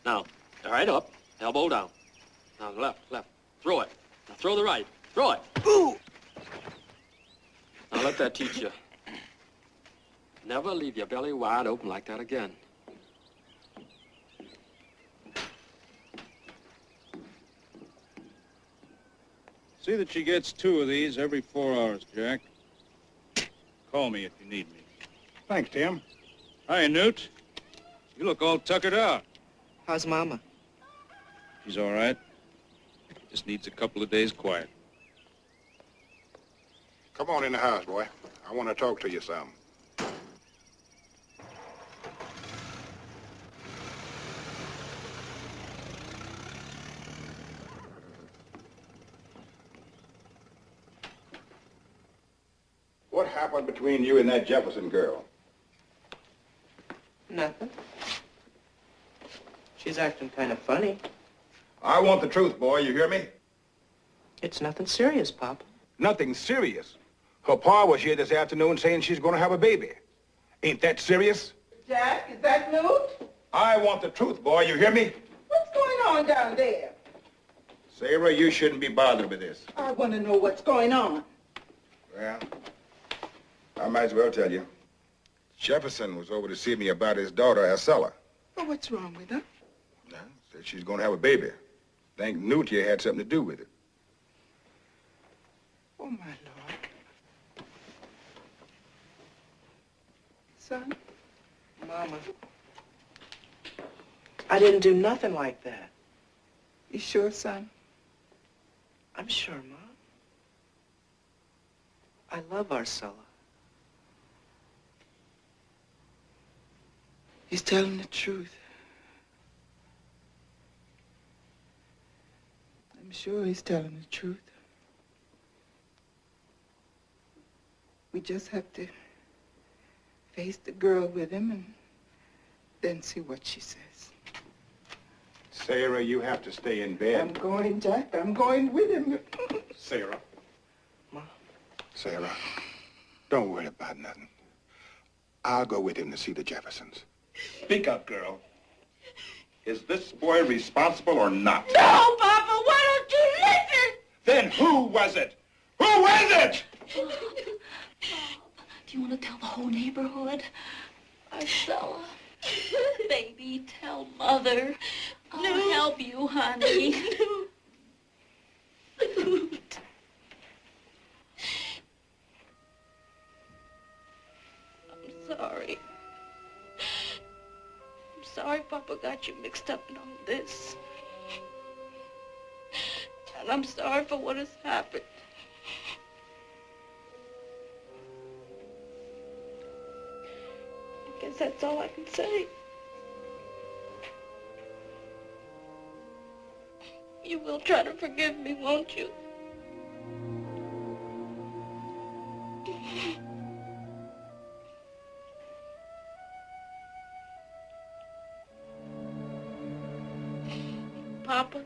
[SPEAKER 19] Now, right up. Elbow down. Now, left. Throw it. Now, throw the right. Throw it.
[SPEAKER 9] Ooh!
[SPEAKER 19] Now, let that teach you. Never leave your belly wide open like that again.
[SPEAKER 21] See that she gets 2 of these every 4 hours, Jack. Call me if you need me.
[SPEAKER 22] Thanks, Tim.
[SPEAKER 21] Hi, Newt. You look all tuckered out.
[SPEAKER 9] How's Mama?
[SPEAKER 21] She's all right. Just needs a couple of days quiet.
[SPEAKER 22] Come on in the house, boy. I want to talk to you some. What happened between you and that Jefferson girl?
[SPEAKER 9] Nothing. She's acting kind of funny.
[SPEAKER 22] I want the truth, boy. You hear me?
[SPEAKER 9] It's nothing serious, Papa.
[SPEAKER 22] Nothing serious. Her pa was here this afternoon saying she's going to have a baby. Ain't that serious?
[SPEAKER 6] Jack, is that Newt?
[SPEAKER 22] I want the truth, boy. You hear me?
[SPEAKER 6] What's going on down there?
[SPEAKER 22] Sarah, you shouldn't be bothered with this.
[SPEAKER 6] I want to know what's going on.
[SPEAKER 22] Well, I might as well tell you. Jefferson was over to see me about his daughter, Acela.
[SPEAKER 6] Well, what's wrong with her?
[SPEAKER 22] Said she's going to have a baby. Think Newt here had something to do with it.
[SPEAKER 6] Oh, my Lord. Son?
[SPEAKER 9] Mama. I didn't do nothing like that.
[SPEAKER 6] You sure, son?
[SPEAKER 9] I'm sure, Mom. I love Arcella.
[SPEAKER 6] He's telling the truth. I'm sure he's telling the truth. We just have to face the girl with him and then see what she says.
[SPEAKER 22] Sarah, you have to stay in bed.
[SPEAKER 6] I'm going, Jack. I'm going with him.
[SPEAKER 22] Sarah.
[SPEAKER 9] Ma.
[SPEAKER 22] Sarah, don't worry about nothing. I'll go with him to see the Jeffersons.
[SPEAKER 13] Speak up, girl. Is this boy responsible or not?
[SPEAKER 8] No, Papa, why don't you listen?
[SPEAKER 13] Then who was it? Who was it?
[SPEAKER 7] Do you want to tell the whole neighborhood? Marcella, baby, tell Mother. I'll help you, honey. I'm sorry. I'm sorry Papa got you mixed up in all this. And I'm sorry for what has happened. I guess that's all I can say. You will try to forgive me, won't you? Papa,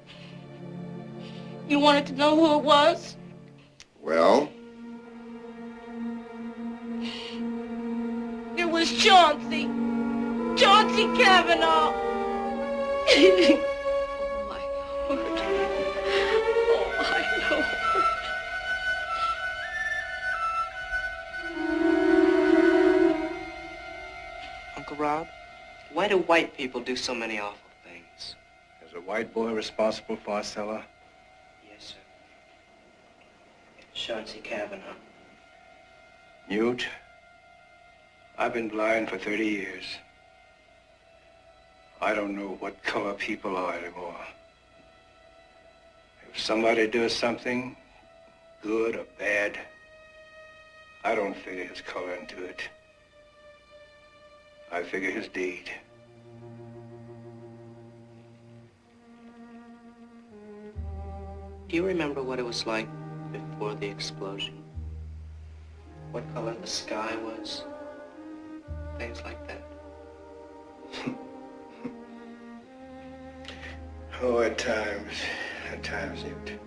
[SPEAKER 7] you wanted to know who it was?
[SPEAKER 22] Well?
[SPEAKER 7] It was Chauncey. Chauncey Cavanaugh. Oh, my Lord. Oh, my Lord.
[SPEAKER 9] Uncle Rob, why do white people do so many awful things?
[SPEAKER 15] Is a white boy responsible for Marcella?
[SPEAKER 9] Yes, sir. Chauncey Cavanaugh.
[SPEAKER 15] Newt, I've been blind for 30 years. I don't know what color people are anymore. If somebody does something, good or bad, I don't figure his color into it. I figure his deed.
[SPEAKER 9] Do you remember what it was like before the explosion? What color the sky was? Things like that.
[SPEAKER 15] Oh, at times, Newt.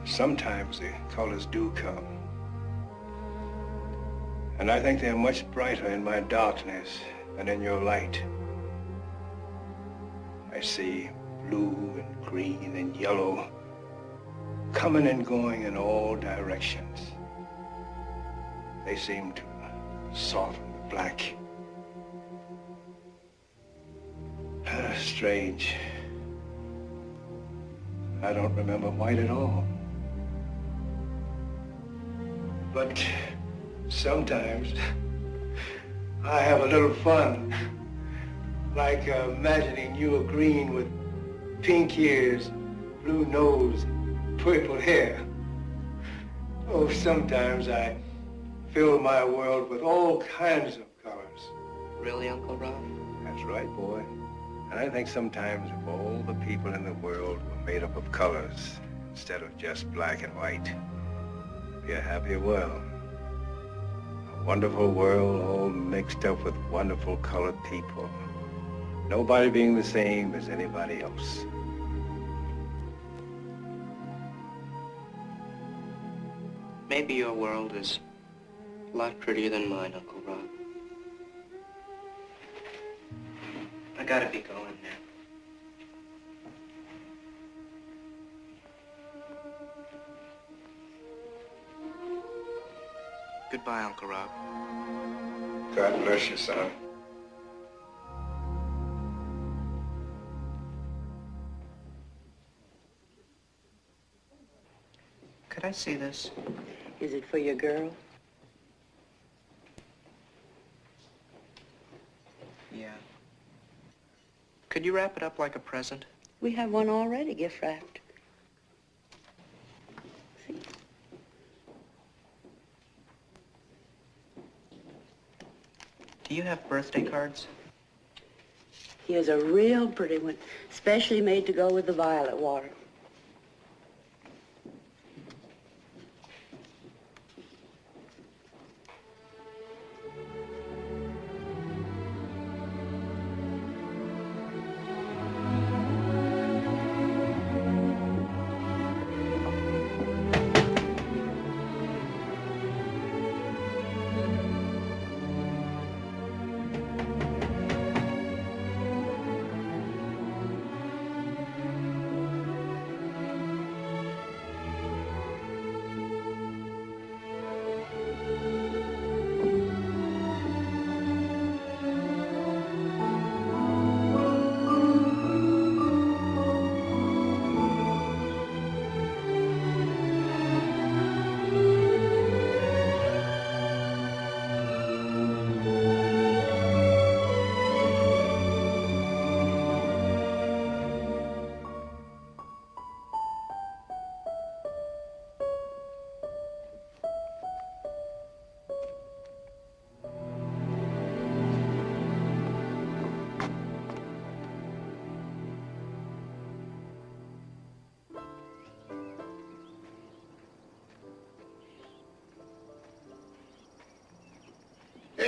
[SPEAKER 15] Sometimes the colors do come. And I think they're much brighter in my darkness than in your light. I see blue and green and yellow coming and going in all directions. They seem to soften the black. Strange. I don't remember white at all. But sometimes I have a little fun, like imagining you are green with pink ears, blue nose, purple hair. Oh, sometimes I fill my world with all kinds of colors.
[SPEAKER 9] Really, Uncle Rob?
[SPEAKER 15] That's right, boy. And I think sometimes if all the people in the world were made up of colors instead of just black and white, it'd be a happier world. A wonderful world all mixed up with wonderful colored people. Nobody being the same as anybody else.
[SPEAKER 9] Maybe your world is a lot prettier than mine, Uncle Rob. I gotta be going now. Goodbye, Uncle Rob.
[SPEAKER 15] God bless you, son.
[SPEAKER 9] Could I see this?
[SPEAKER 12] Is it for your girl?
[SPEAKER 9] Yeah. Could you wrap it up like a present?
[SPEAKER 12] We have one already gift wrapped. See?
[SPEAKER 9] Do you have birthday cards?
[SPEAKER 12] Here's a real pretty one, specially made to go with the violet water.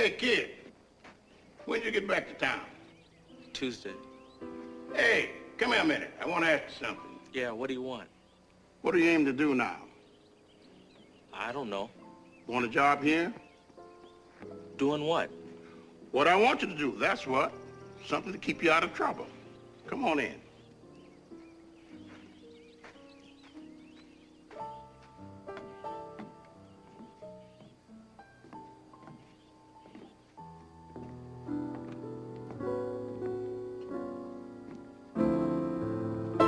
[SPEAKER 15] Hey, kid. When'd you get back to town?
[SPEAKER 2] Tuesday.
[SPEAKER 15] Hey, come here a minute. I want to ask you something.
[SPEAKER 2] Yeah, what do you want?
[SPEAKER 15] What do you aim to do now?
[SPEAKER 2] I don't know.
[SPEAKER 15] Want a job here?
[SPEAKER 2] Doing what?
[SPEAKER 15] What I want you to do, that's what. Something to keep you out of trouble. Come on in.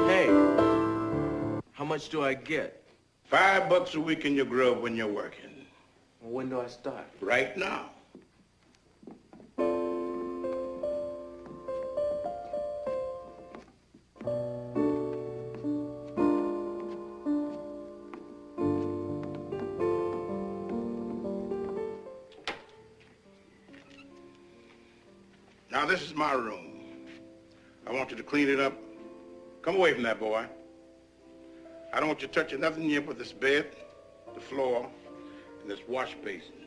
[SPEAKER 2] Hey, how much do I get?
[SPEAKER 15] $5 a week in your grub when you're working.
[SPEAKER 2] Well, when do I start?
[SPEAKER 15] Right now. Now, this is my room. I want you to clean it up. Come away from that, boy. I don't want you touching nothing here but this bed, the floor, and this wash basin.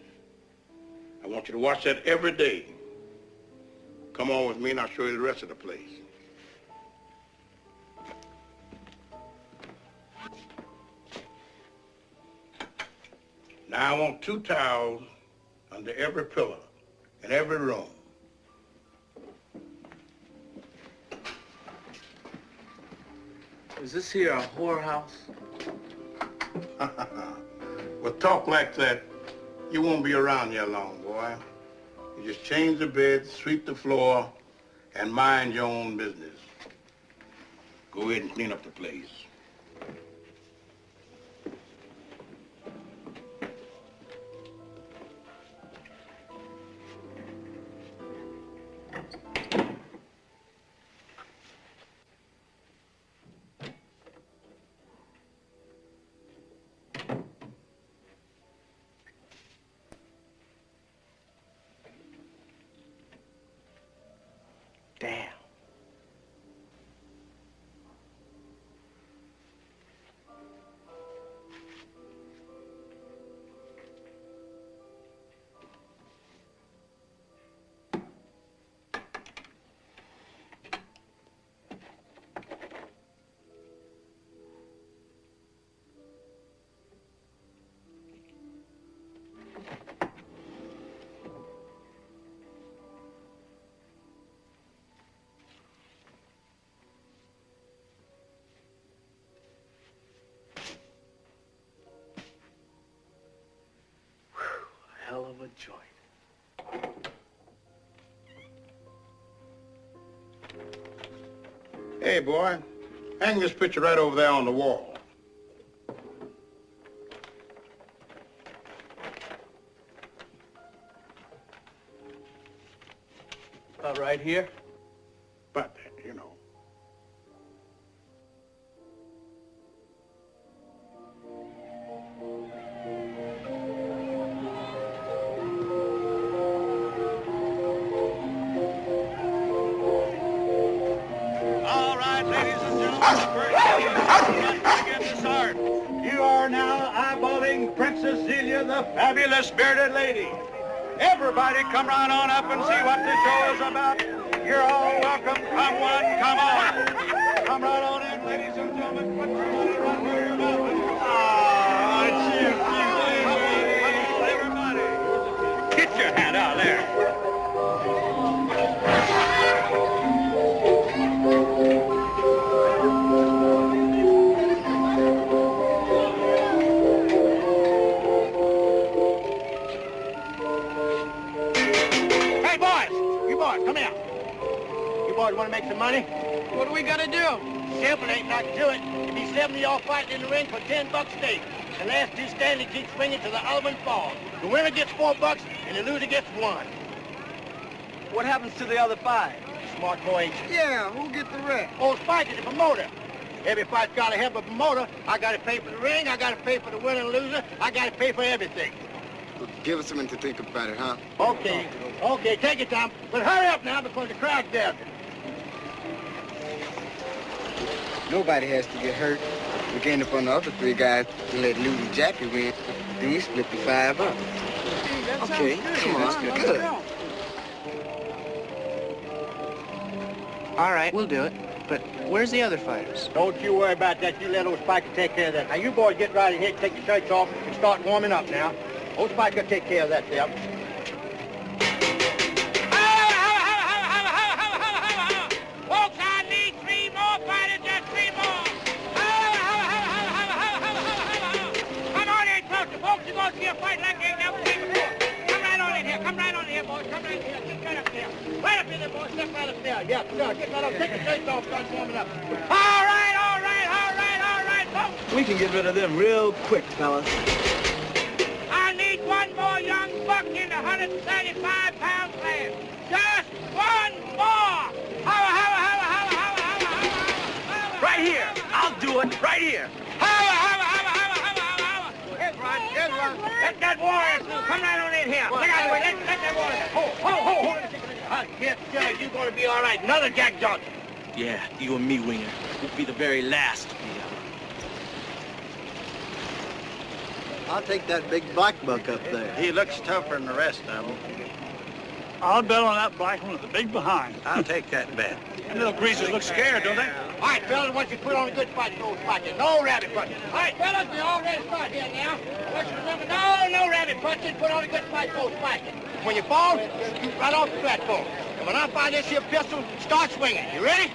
[SPEAKER 15] I want you to wash that every day. Come on with me and I'll show you the rest of the place. Now I want 2 towels under every pillow in every room.
[SPEAKER 2] Is this here a whorehouse?
[SPEAKER 15] With talk like that, you won't be around here long, boy. You just change the bed, sweep the floor, and mind your own business. Go ahead and clean up the place.
[SPEAKER 2] Damn. Hell of a joint.
[SPEAKER 15] Hey, boy, hang this picture right over there on the wall.
[SPEAKER 2] About right here?
[SPEAKER 15] About that, you know.
[SPEAKER 3] All right, ladies and gentlemen, begin to start. You are now eyeballing Princess Celia, the fabulous bearded lady. Everybody come right on up and see what this show is about. You're all welcome. Come one, come on. Come right on in, ladies and gentlemen. Put your money right where your mouth is. Everybody. Get your hand out there. Hey, boys! You boys, come here. You boys want to make some money?
[SPEAKER 8] What do we got to do?
[SPEAKER 3] Simple, ain't nothing to it. If be 7 of y'all fighting in the ring for $10 stake. The last 2 standing keep swinging till the other one falls. The winner gets $4 and the loser gets 1.
[SPEAKER 8] What happens to the other 5?
[SPEAKER 3] Smart boy, ain't you?
[SPEAKER 8] Yeah, who gets the rest?
[SPEAKER 3] Old Spike is the promoter. Every fight's got to have a promoter. I got to pay for the ring. I got to pay for the winner and loser. I got to pay for everything.
[SPEAKER 4] Give us something to think about it, huh?
[SPEAKER 3] Okay. Okay, take your time. But hurry up now because the crowd's gathering.
[SPEAKER 4] Nobody has to get hurt. We gained up on the other 3 guys and let Newt and Jackie win. Then we split the 5 up.
[SPEAKER 9] Okay, come on. Good. All right, we'll do it. But where's the other fighters?
[SPEAKER 8] Don't you worry about that. You let old Spiker take care of that. Now, you boys get right ahead, take your shirts off, and start warming up now. Old Spiker will take care of that there.
[SPEAKER 3] Folks, I need 3 more fighters, just 3 more. Come on in, folks. You're going to see a fight like you ain't never seen before. Come right on in here, boys. Come right in here. Get right up there. Right up in there, boys. Step right up there. Yeah, get right up. Take your shirts off, start warming up. All right, folks.
[SPEAKER 1] We can get rid of them real quick, fellas.
[SPEAKER 3] I need 1 more young buck in the 135-pound class. Just 1 more.
[SPEAKER 1] Right here. I'll do it. Right here.
[SPEAKER 3] Here's one. Let that warrior through. Come right on in here. Look out the way. Let that warrior. Hold. Yes, sir. You're going to be all right. Another Jack Johnson.
[SPEAKER 1] Yeah, you and me, Winger. We'll be the very last.
[SPEAKER 10] I'll take that big black buck up there.
[SPEAKER 8] He looks tougher than the rest of them.
[SPEAKER 23] I'll bet on that black one with the big behind.
[SPEAKER 8] I'll take that bet.
[SPEAKER 23] Them little greasers look scared, don't they?
[SPEAKER 3] All right, fellas, once you put on a good fight, you go fight. No rabbit punching. All right, fellas, we all ready to start here now. Let's remember, no rabbit punching. Put on a good fight, go fighting. When you fall, shoot right off the platform. And when I fire this here pistol, start swinging. You ready?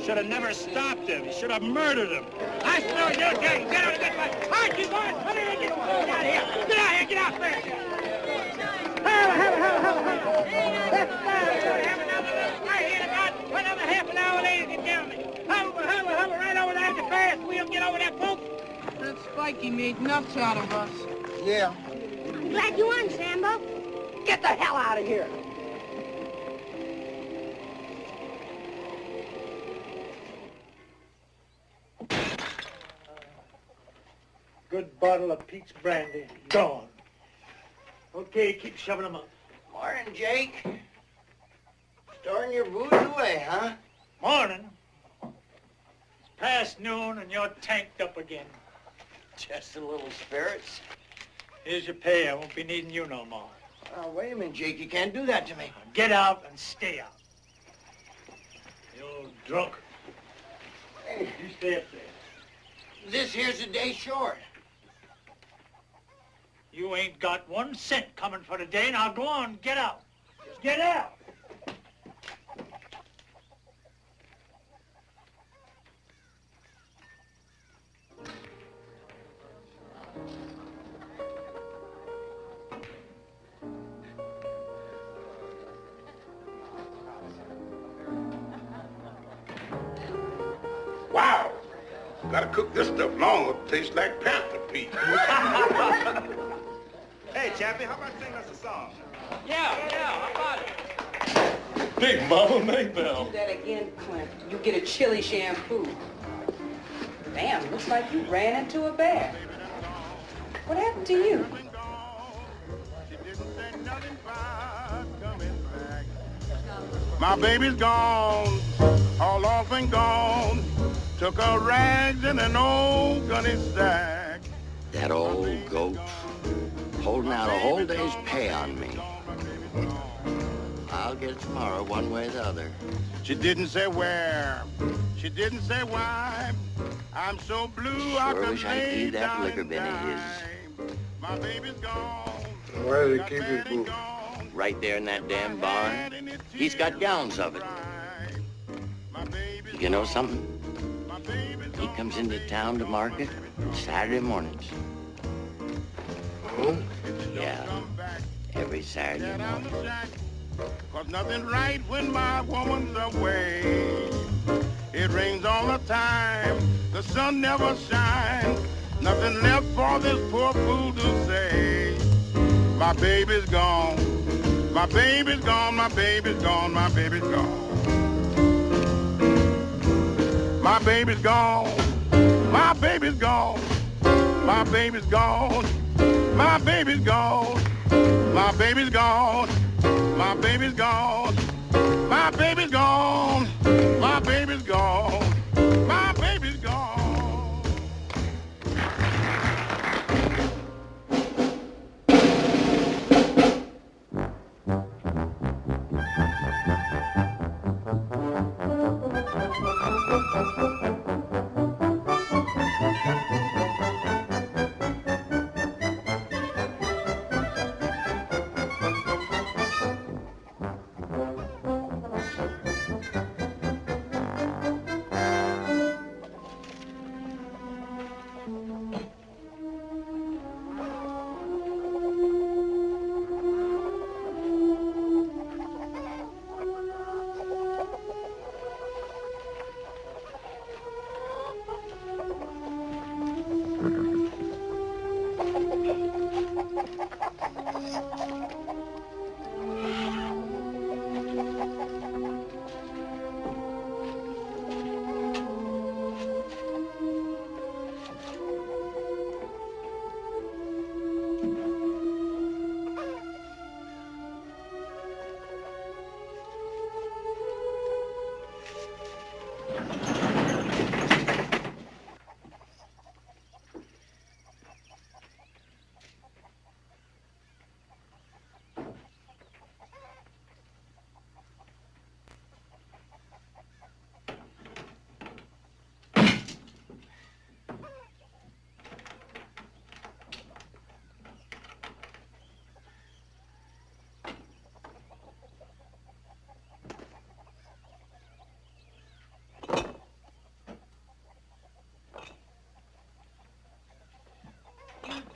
[SPEAKER 23] Should have never stopped him. He should have murdered him.
[SPEAKER 3] I smell your game. Get out of this way. All right, you boys, come in and get out here. Get out here, get out there. Let's have another look right here in about another half an hour, ladies and gentlemen. Hover right over there at the fast wheel. Get over there, folks.
[SPEAKER 6] That Spiky made nuts out of us.
[SPEAKER 8] Yeah.
[SPEAKER 7] I'm glad you won, Sambo.
[SPEAKER 8] Get the hell out of here.
[SPEAKER 23] Good bottle of peach brandy. Gone. Okay, keep shoving them up.
[SPEAKER 8] Morning, Jake. Storing your booze away, huh?
[SPEAKER 23] Morning. It's past noon and you're tanked up again.
[SPEAKER 8] Just a little spirits.
[SPEAKER 23] Here's your pay. I won't be needing you no more.
[SPEAKER 8] Oh, wait a minute, Jake. You can't do that to me.
[SPEAKER 23] Now get out and stay out. You old drunk.
[SPEAKER 8] Hey,
[SPEAKER 23] you stay up there.
[SPEAKER 8] This here's a day short.
[SPEAKER 23] You ain't got 1 cent coming for the day. Now go on, get out. Get out.
[SPEAKER 13] Gotta cook this stuff long. It tastes like panther feet.
[SPEAKER 3] Hey, Chappie, how about singing us a song?
[SPEAKER 19] Yeah, how about it?
[SPEAKER 3] Big Mama Maybell.
[SPEAKER 12] Do that again, Clint. You get a chili shampoo. Damn, looks like you ran into a bear. What happened to you?
[SPEAKER 3] My baby's gone, all off and gone. Took her rags in an old gunny sack.
[SPEAKER 16] That old goat, holding out a whole day's pay on me. I'll get it tomorrow, one way or the other.
[SPEAKER 3] She didn't say where, she didn't say why. I'm so blue I
[SPEAKER 16] Sure
[SPEAKER 3] could
[SPEAKER 16] wish I'd
[SPEAKER 3] lay
[SPEAKER 16] eat that
[SPEAKER 3] down
[SPEAKER 16] liquor
[SPEAKER 3] and
[SPEAKER 16] bin of his.
[SPEAKER 3] die. My baby's gone.
[SPEAKER 4] Where do they keep his boots?
[SPEAKER 16] Right there in that damn barn. He's got gallons of it. You know something? He comes into town to market Saturday mornings.
[SPEAKER 4] Oh?
[SPEAKER 16] Yeah, every Saturday morning.
[SPEAKER 3] Cause nothing's right when my woman's away. It rains all the time, the sun never shines. Nothing left for this poor fool to say. My baby's gone, my baby's gone, my baby's gone, my baby's gone. My baby's gone, my baby's gone, my baby's gone, my baby's gone, my baby's gone, my baby's gone, my baby's gone, my baby's gone, my baby's gone.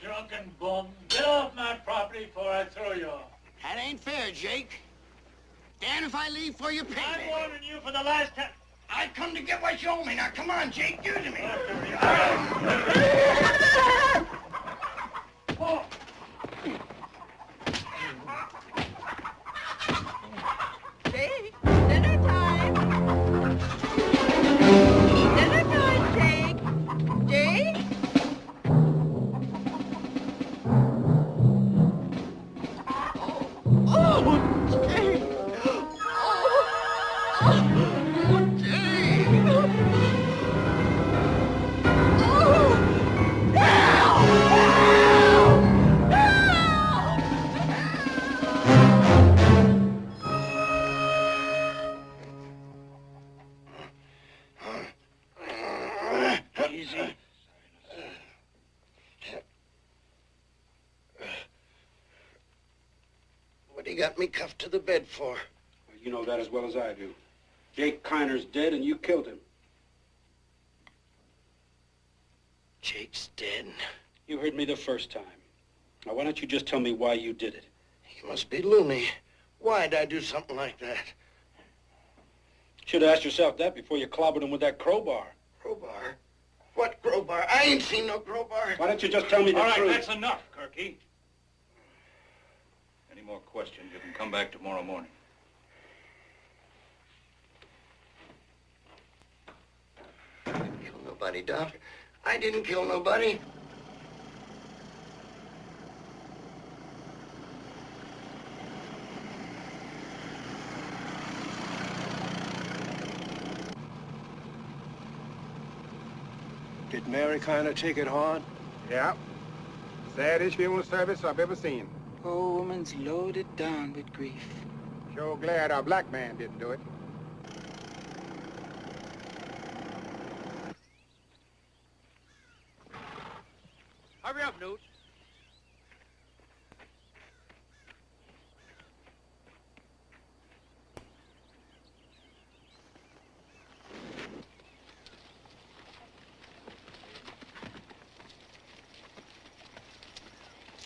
[SPEAKER 23] Drunken bum, get off my property before I throw you off.
[SPEAKER 16] That ain't fair, Jake. Dan, if I leave for you, pay
[SPEAKER 23] I'm
[SPEAKER 16] me.
[SPEAKER 23] warning you for the last time.
[SPEAKER 16] I come to get what you owe me. Now, come on, Jake, give it to me.
[SPEAKER 23] Oh.
[SPEAKER 17] Jake, dinner time. Dinner time, Jake. Jake? Oh, Jake. Oh, Jake. Oh, help!
[SPEAKER 4] Easy. What do you got me cuffed to the bed for?
[SPEAKER 18] Well, you know that as well as I do. Jake Kiner's dead and you killed him.
[SPEAKER 4] Jake's dead.
[SPEAKER 18] You heard me the first time. Now, why don't you just tell me why you did it?
[SPEAKER 4] You must be loony. Why'd I do something like that?
[SPEAKER 18] Should have asked yourself that before you clobbered him with that crowbar.
[SPEAKER 4] Crowbar? What crowbar? I ain't seen no crowbar.
[SPEAKER 18] Why don't you just tell me the
[SPEAKER 21] All right,
[SPEAKER 18] truth?
[SPEAKER 21] that's enough, Cherokee. Any more questions, you can come back tomorrow morning.
[SPEAKER 4] I didn't kill nobody, Doc. I didn't kill nobody.
[SPEAKER 15] Did Mary kind of take it hard?
[SPEAKER 10] Yeah. Saddest funeral service I've ever seen.
[SPEAKER 6] Poor woman's loaded down with grief.
[SPEAKER 10] Sure glad our black man didn't do it.
[SPEAKER 3] Hurry up, Newt.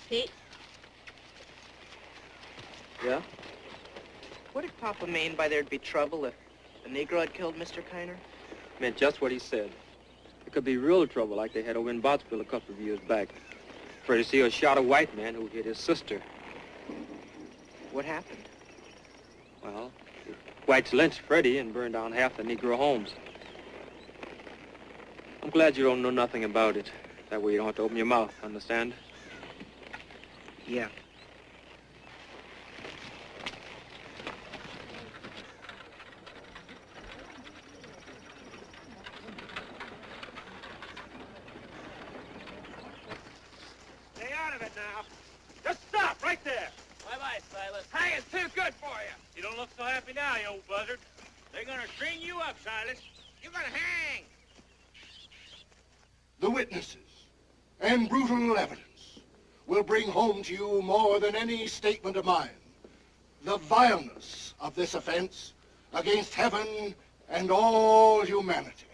[SPEAKER 12] Pete?
[SPEAKER 2] Yeah? What did Papa mean by there'd be trouble if the Negro had killed Mr. Kiner?
[SPEAKER 19] Meant just what he said. It could be real trouble like they had over in Bottsville a couple of years back. Freddie Seals shot a white man who hit his sister.
[SPEAKER 2] What happened?
[SPEAKER 19] Well, the whites lynched Freddie and burned down half the Negro homes. I'm glad you don't know nothing about it. That way you don't have to open your mouth, understand?
[SPEAKER 2] Yeah.
[SPEAKER 3] Stay out of it now. Just stop right there. Bye-bye, Silas. Hanging's too good for you. You don't look so happy now, you old buzzard. They're gonna string you up, Silas. You're gonna hang.
[SPEAKER 4] The witnesses and brutal evidence will bring home to you more than any statement of mine the vileness of this offense against heaven and all humanity.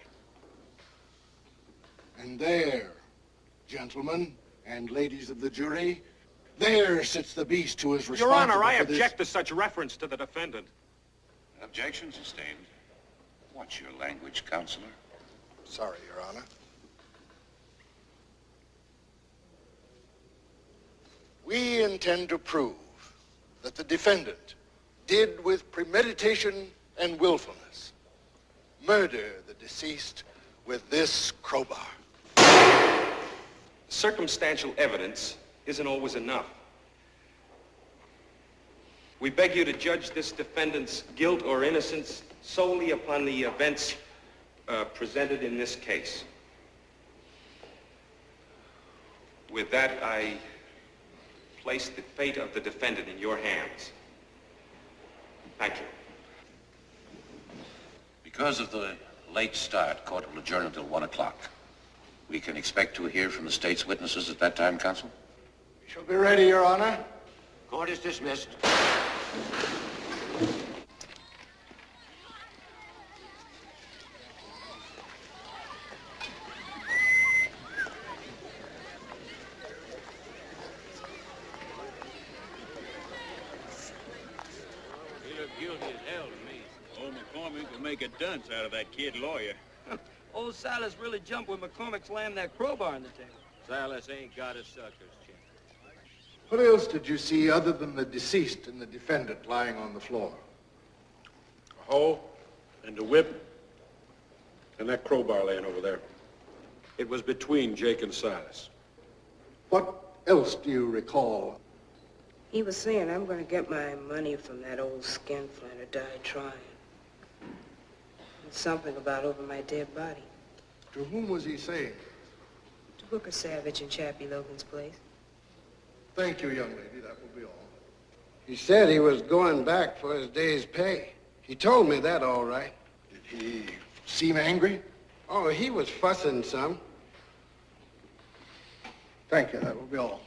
[SPEAKER 4] And there, gentlemen and ladies of the jury, there sits the beast who is responsible
[SPEAKER 18] Your Honor, I
[SPEAKER 4] for this.
[SPEAKER 18] object to such reference to the defendant.
[SPEAKER 13] Objection sustained. Watch your language, Counselor.
[SPEAKER 4] Sorry, Your Honor. We intend to prove that the defendant did with premeditation and willfulness murder the deceased with this crowbar.
[SPEAKER 18] Circumstantial evidence isn't always enough. We beg you to judge this defendant's guilt or innocence solely upon the events presented in this case. With that, I place the fate of the defendant in your hands. Thank you.
[SPEAKER 13] Because of the late start, court will adjourn until 1 o'clock. We can expect to hear from the state's witnesses at that time, Counsel?
[SPEAKER 4] We shall be ready, Your Honor.
[SPEAKER 13] Court is dismissed.
[SPEAKER 3] He looked guilty as hell to me. Old McCormick will make a dunce out of that kid lawyer.
[SPEAKER 19] Old Silas really jumped when McCormick slammed that crowbar in the table.
[SPEAKER 3] Silas ain't got a sucker's chance.
[SPEAKER 4] What else did you see other than the deceased and the defendant lying on the floor?
[SPEAKER 18] A hoe and a whip and that crowbar laying over there. It was between Jake and Silas.
[SPEAKER 4] What else do you recall?
[SPEAKER 5] He was saying, I'm going to get my money from that old skinflint who died trying. And something about over my dead body.
[SPEAKER 4] To whom was he saying?
[SPEAKER 5] To Booker Savage in Chappie Logan's place.
[SPEAKER 4] Thank you, young lady. That will be all. He said he was going back for his day's pay. He told me that all right. Did he seem angry? Oh, he was fussing some. Thank you. That will be all.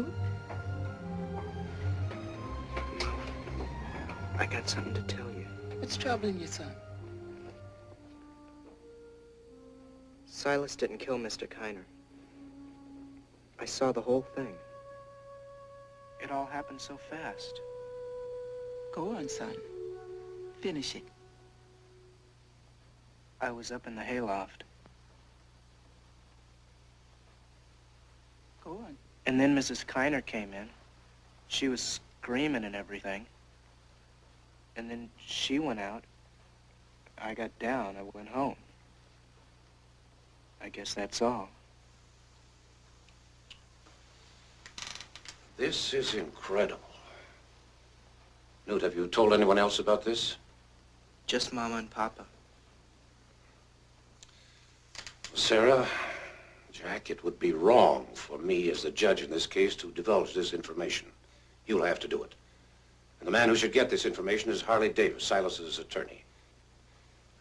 [SPEAKER 6] Newt?
[SPEAKER 9] I got something to tell you.
[SPEAKER 6] What's troubling you, son?
[SPEAKER 9] Silas didn't kill Mr. Kiner. I saw the whole thing. It all happened so fast.
[SPEAKER 6] Go on, son. Finish it.
[SPEAKER 9] I was up in the hayloft.
[SPEAKER 6] Go on.
[SPEAKER 9] And then Mrs. Kiner came in. She was screaming and everything. And then she went out. I got down. I went home. I guess that's all.
[SPEAKER 13] This is incredible. Newt, have you told anyone else about this?
[SPEAKER 9] Just Mama and Papa.
[SPEAKER 13] Sarah, Jack, it would be wrong for me as the judge in this case to divulge this information. You'll have to do it. And the man who should get this information is Harley Davis, Silas's attorney.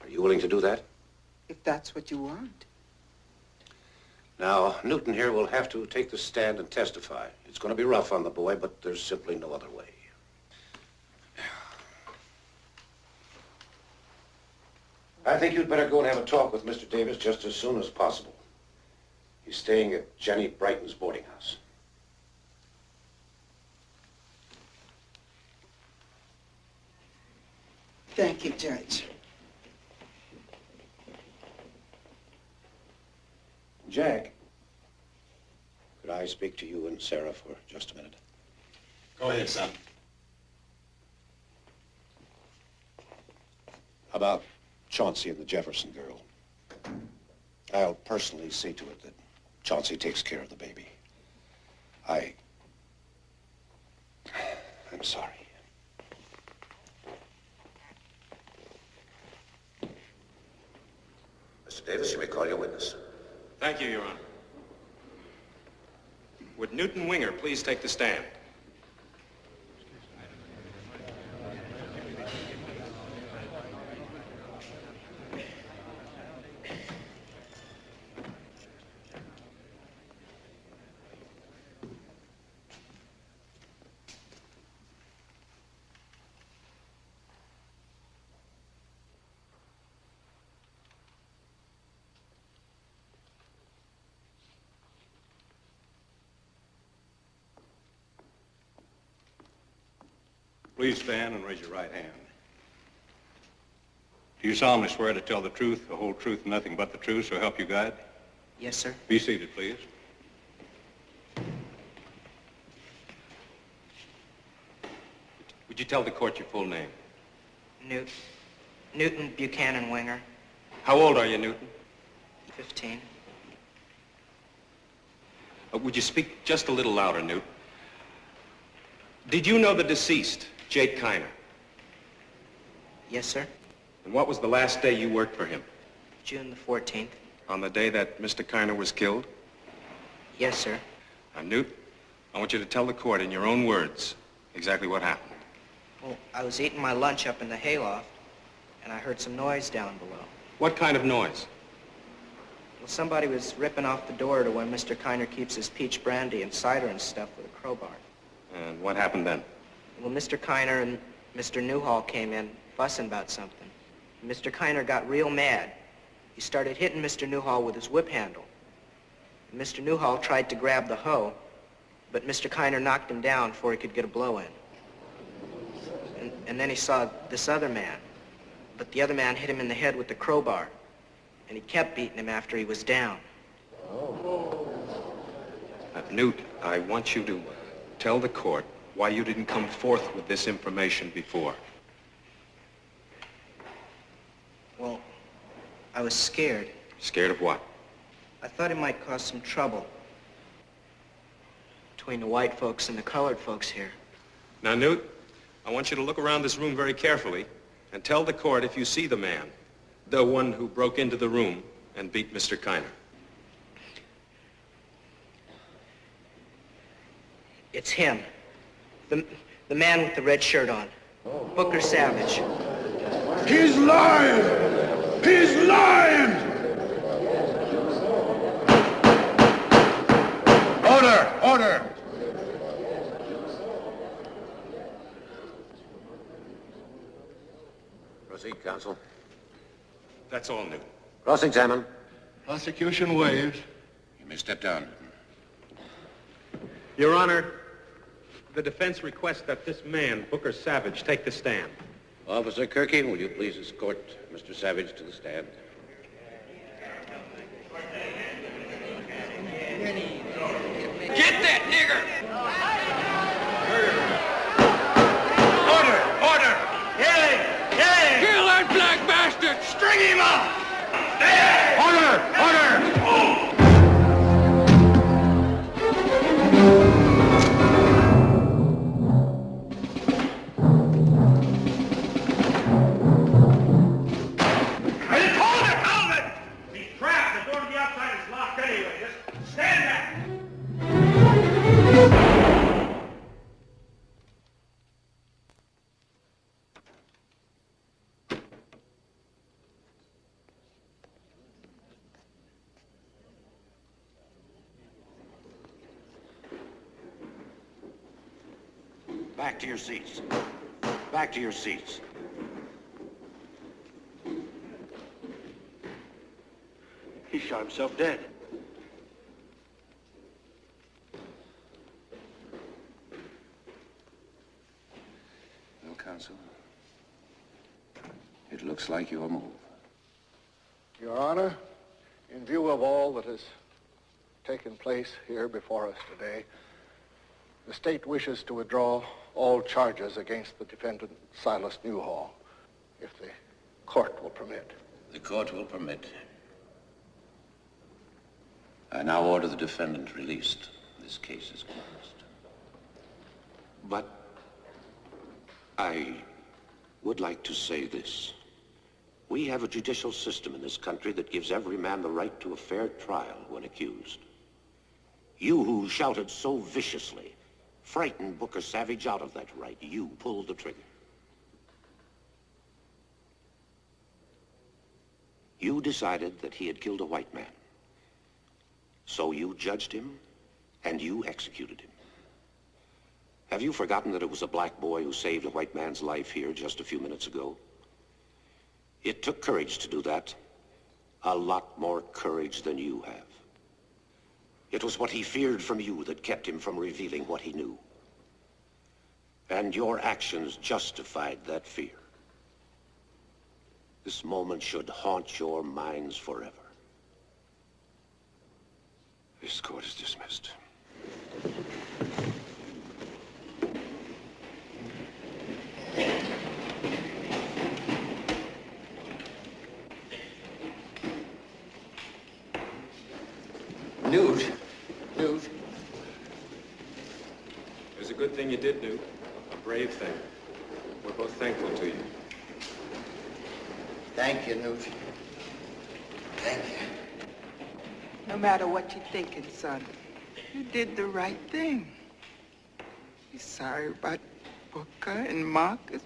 [SPEAKER 13] Are you willing to do that?
[SPEAKER 6] If that's what you want.
[SPEAKER 13] Now, Newton here will have to take the stand and testify. It's going to be rough on the boy, but there's simply no other way. I think you'd better go and have a talk with Mr. Davis just as soon as possible. He's staying at Jenny Brighton's boarding house.
[SPEAKER 6] Thank you, Judge.
[SPEAKER 13] Jack, could I speak to you and Sarah for just a minute?
[SPEAKER 18] Go ahead, son.
[SPEAKER 13] About Chauncey and the Jefferson girl. I'll personally see to it that Chauncey takes care of the baby. I'm sorry. Mr. Davis, you may call your witness.
[SPEAKER 18] Thank you, Your Honor. Would Newton Winger please take the stand? Please stand and raise your right hand. Do you solemnly swear to tell the truth, the whole truth, and nothing but the truth, so help you God?
[SPEAKER 9] Yes, sir.
[SPEAKER 18] Be seated, please. Would you tell the court your full name?
[SPEAKER 9] Newton Buchanan Winger.
[SPEAKER 18] How old are you, Newton?
[SPEAKER 9] 15.
[SPEAKER 18] Would you speak just a little louder, Newt? Did you know the deceased, Jake Kiner?
[SPEAKER 9] Yes, sir.
[SPEAKER 18] And what was the last day you worked for him?
[SPEAKER 9] June the 14th.
[SPEAKER 18] On the day that Mr. Kiner was killed?
[SPEAKER 9] Yes, sir.
[SPEAKER 18] Now, Newt, I want you to tell the court in your own words exactly what happened.
[SPEAKER 9] Well, I was eating my lunch up in the hayloft, and I heard some noise down below.
[SPEAKER 18] What kind of noise?
[SPEAKER 9] Well, somebody was ripping off the door to where Mr. Kiner keeps his peach brandy and cider and stuff with a crowbar.
[SPEAKER 18] And what happened then?
[SPEAKER 9] Well, Mr. Kiner and Mr. Newhall came in fussing about something. Mr. Kiner got real mad. He started hitting Mr. Newhall with his whip handle. And Mr. Newhall tried to grab the hoe, but Mr. Kiner knocked him down before he could get a blow in. And then he saw this other man, but the other man hit him in the head with the crowbar, and he kept beating him after he was down.
[SPEAKER 18] Newt, I want you to tell the court why you didn't come forth with this information before.
[SPEAKER 9] Well, I was scared.
[SPEAKER 18] Scared of what?
[SPEAKER 9] I thought it might cause some trouble between the white folks and the colored folks here.
[SPEAKER 18] Now, Newt, I want you to look around this room very carefully and tell the court if you see the man, the one who broke into the room and beat Mr. Kiner.
[SPEAKER 9] It's him. The man with the red shirt on. Booker Savage.
[SPEAKER 17] He's lying! He's lying!
[SPEAKER 22] Order! Order!
[SPEAKER 13] Proceed, counsel.
[SPEAKER 18] That's all, Newt.
[SPEAKER 13] Cross-examine.
[SPEAKER 4] Prosecution waives.
[SPEAKER 13] You may step down.
[SPEAKER 18] Your Honor, the defense requests that this man, Booker Savage, take the stand.
[SPEAKER 13] Officer Cherokee, will you please escort Mr. Savage to the stand?
[SPEAKER 8] Get that nigger!
[SPEAKER 3] Order! Yelling!
[SPEAKER 8] Kill that black bastard!
[SPEAKER 3] String him up! Order! Hold it! He's trapped. The door to the outside is locked anyway. Just stand back.
[SPEAKER 13] Back to your seats. Back to your seats.
[SPEAKER 3] He shot himself dead.
[SPEAKER 13] Well, counsel, it looks like your move.
[SPEAKER 4] Your Honor, in view of all that has taken place here before us today, the state wishes to withdraw all charges against the defendant, Silas Newhall, if the court will permit.
[SPEAKER 13] The court will permit. I now order the defendant released. This case is closed. But I would like to say this. We have a judicial system in this country that gives every man the right to a fair trial when accused. You who shouted so viciously frightened Booker Savage out of that right. You pulled the trigger. You decided that he had killed a white man. So you judged him, and you executed him. Have you forgotten that it was a black boy who saved a white man's life here just a few minutes ago? It took courage to do that. A lot more courage than you have. It was what he feared from you that kept him from revealing what he knew. And your actions justified that fear. This moment should haunt your minds forever. This court is dismissed.
[SPEAKER 9] Newt.
[SPEAKER 18] It's a good thing you did, Newt. A brave thing. We're both thankful to you.
[SPEAKER 10] Thank you, Newt. Thank you.
[SPEAKER 6] No matter what you're thinking, son, you did the right thing. You're sorry about Booker and Marcus.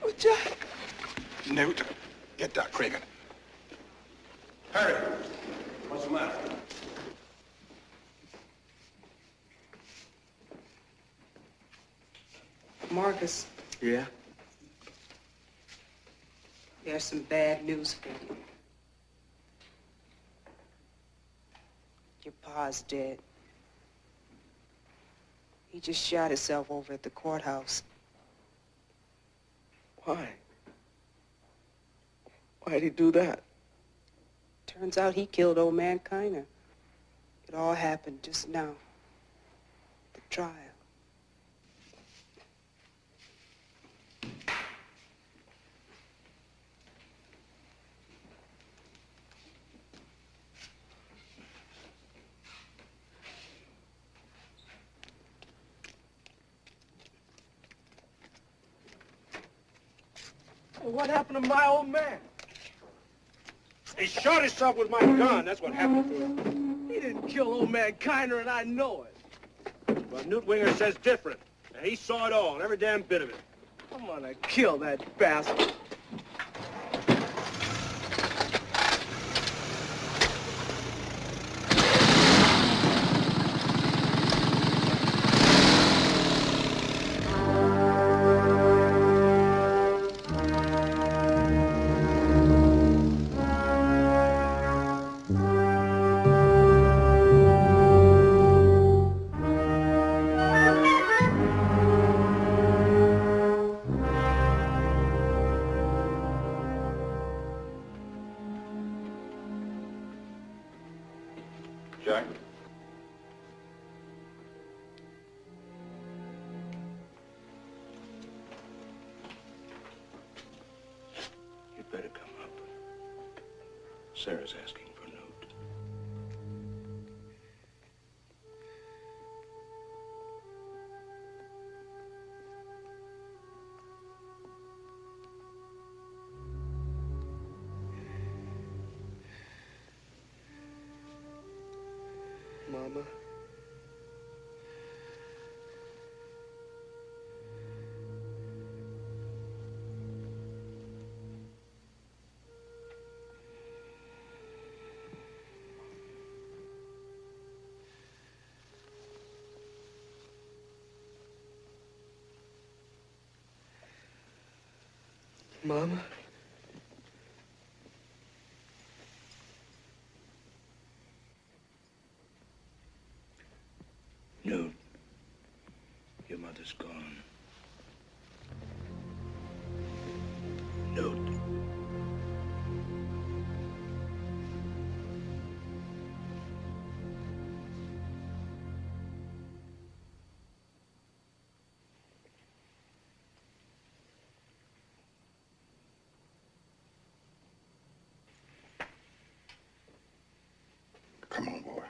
[SPEAKER 6] Oh, Jack.
[SPEAKER 22] Newt, get Doc Craven.
[SPEAKER 18] Harry, what's the matter?
[SPEAKER 5] Marcus,
[SPEAKER 9] Yeah?
[SPEAKER 5] there's some bad news for you. Your pa's dead. He just shot himself over at the courthouse.
[SPEAKER 2] Why? Why'd he do that?
[SPEAKER 5] Turns out he killed old man Kiner. It all happened just now. The trial.
[SPEAKER 3] What happened to my old man? He shot himself with my gun. That's what happened to him. He didn't kill old man Kiner, and I know it. But Newt Winger says different. And he saw it all, every damn bit of it. I'm gonna kill that bastard.
[SPEAKER 18] Jack.
[SPEAKER 22] You'd better come up. Sarah's asking for Newt.
[SPEAKER 9] Mama. Mama.
[SPEAKER 22] Newt, your mother's gone. Newt. Come on, boy.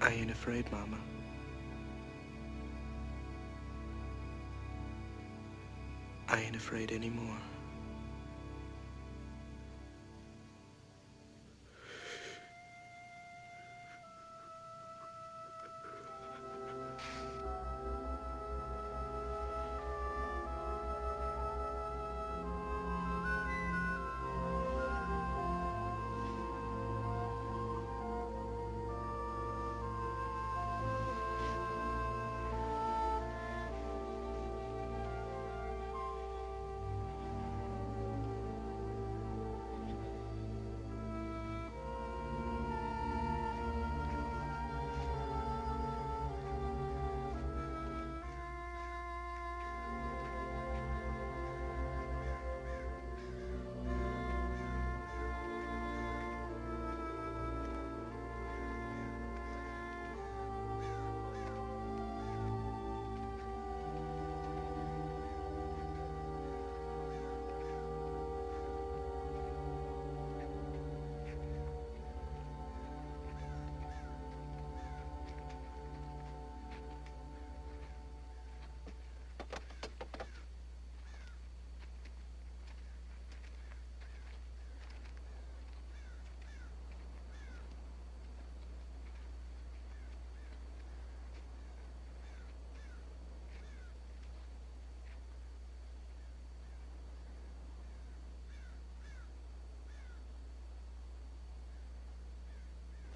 [SPEAKER 9] I ain't afraid, Mama. I ain't afraid anymore.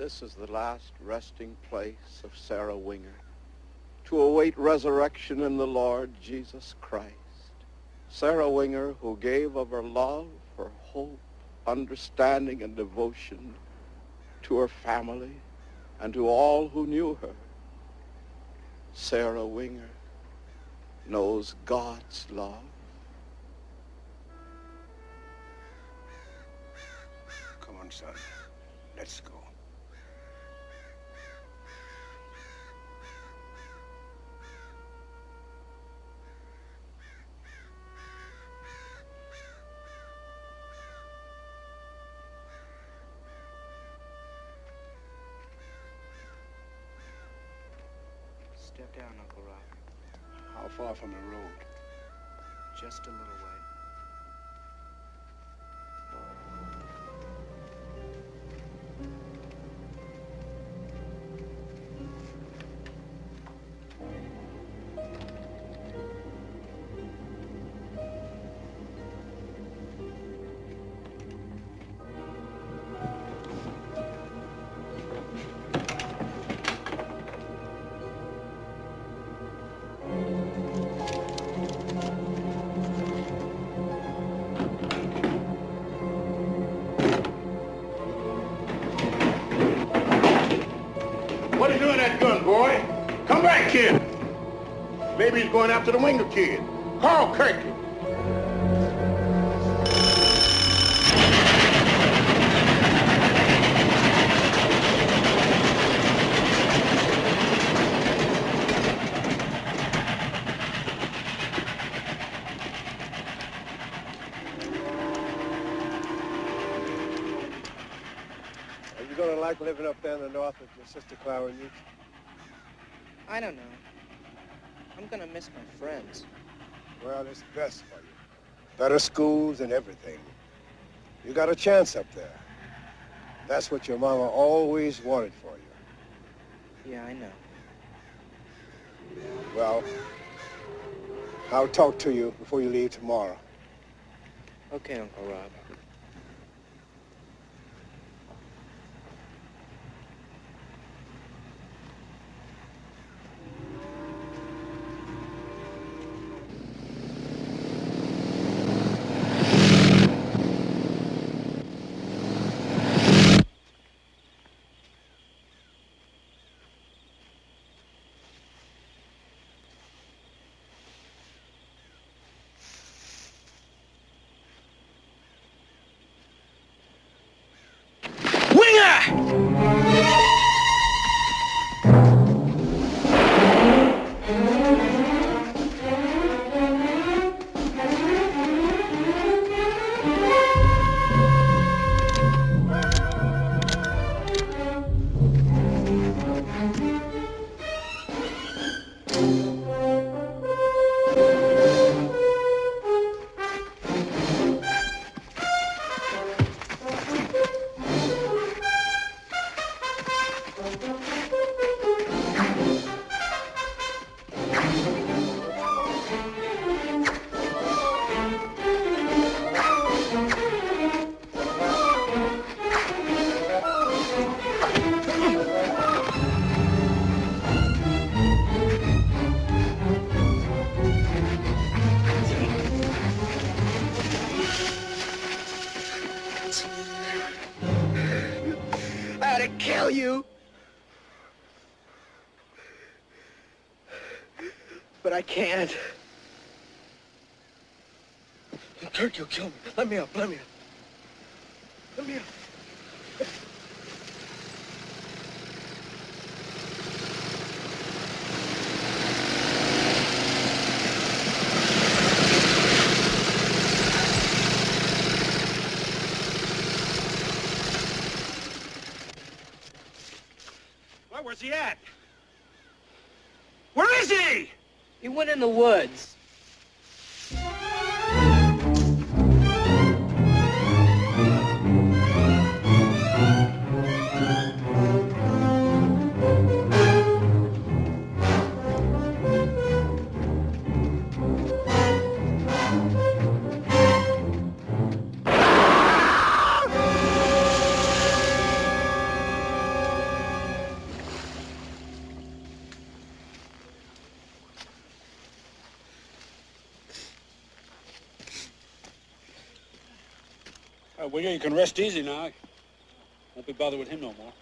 [SPEAKER 11] This is the last resting place of Sarah Winger, to await resurrection in the Lord Jesus Christ. Sarah Winger, who gave of her love, her hope, understanding, and devotion to her family and to all who knew her. Sarah Winger knows God's love.
[SPEAKER 22] Come on, son. Let's go.
[SPEAKER 9] Step down, Uncle Rob.
[SPEAKER 22] How far from the road?
[SPEAKER 9] Just a little way.
[SPEAKER 17] What are you doing that gun, boy? Come back here. Maybe he's going after the Winger kid. Call Cherokee.
[SPEAKER 15] Are you going to like living up there in the north with your sister Clara and Newt?
[SPEAKER 9] I don't know. I'm gonna miss my friends.
[SPEAKER 15] Well, it's best for you. Better schools and everything. You got a chance up there. That's what your mama always wanted for you.
[SPEAKER 9] Yeah, I know.
[SPEAKER 15] Well, I'll talk to you before you leave tomorrow.
[SPEAKER 9] Okay, Uncle Rob.
[SPEAKER 8] Kill you. But I can't. Kirk, you'll kill me. Let me up, let me up. Let me up.
[SPEAKER 3] Where's he at? Where is he?
[SPEAKER 9] He went in the woods.
[SPEAKER 18] Well, yeah, you can rest easy now. Won't be bothered with him no more.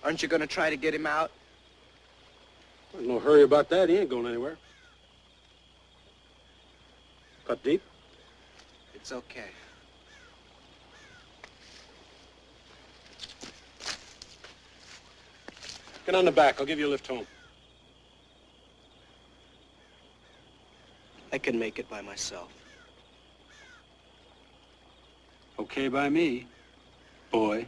[SPEAKER 9] Aren't you going to try to get him out?
[SPEAKER 18] There's no hurry about that. He ain't going anywhere. Cut deep?
[SPEAKER 9] It's okay.
[SPEAKER 18] Get on the back. I'll give you a lift home.
[SPEAKER 9] I can make it by myself.
[SPEAKER 18] Okay by me, boy.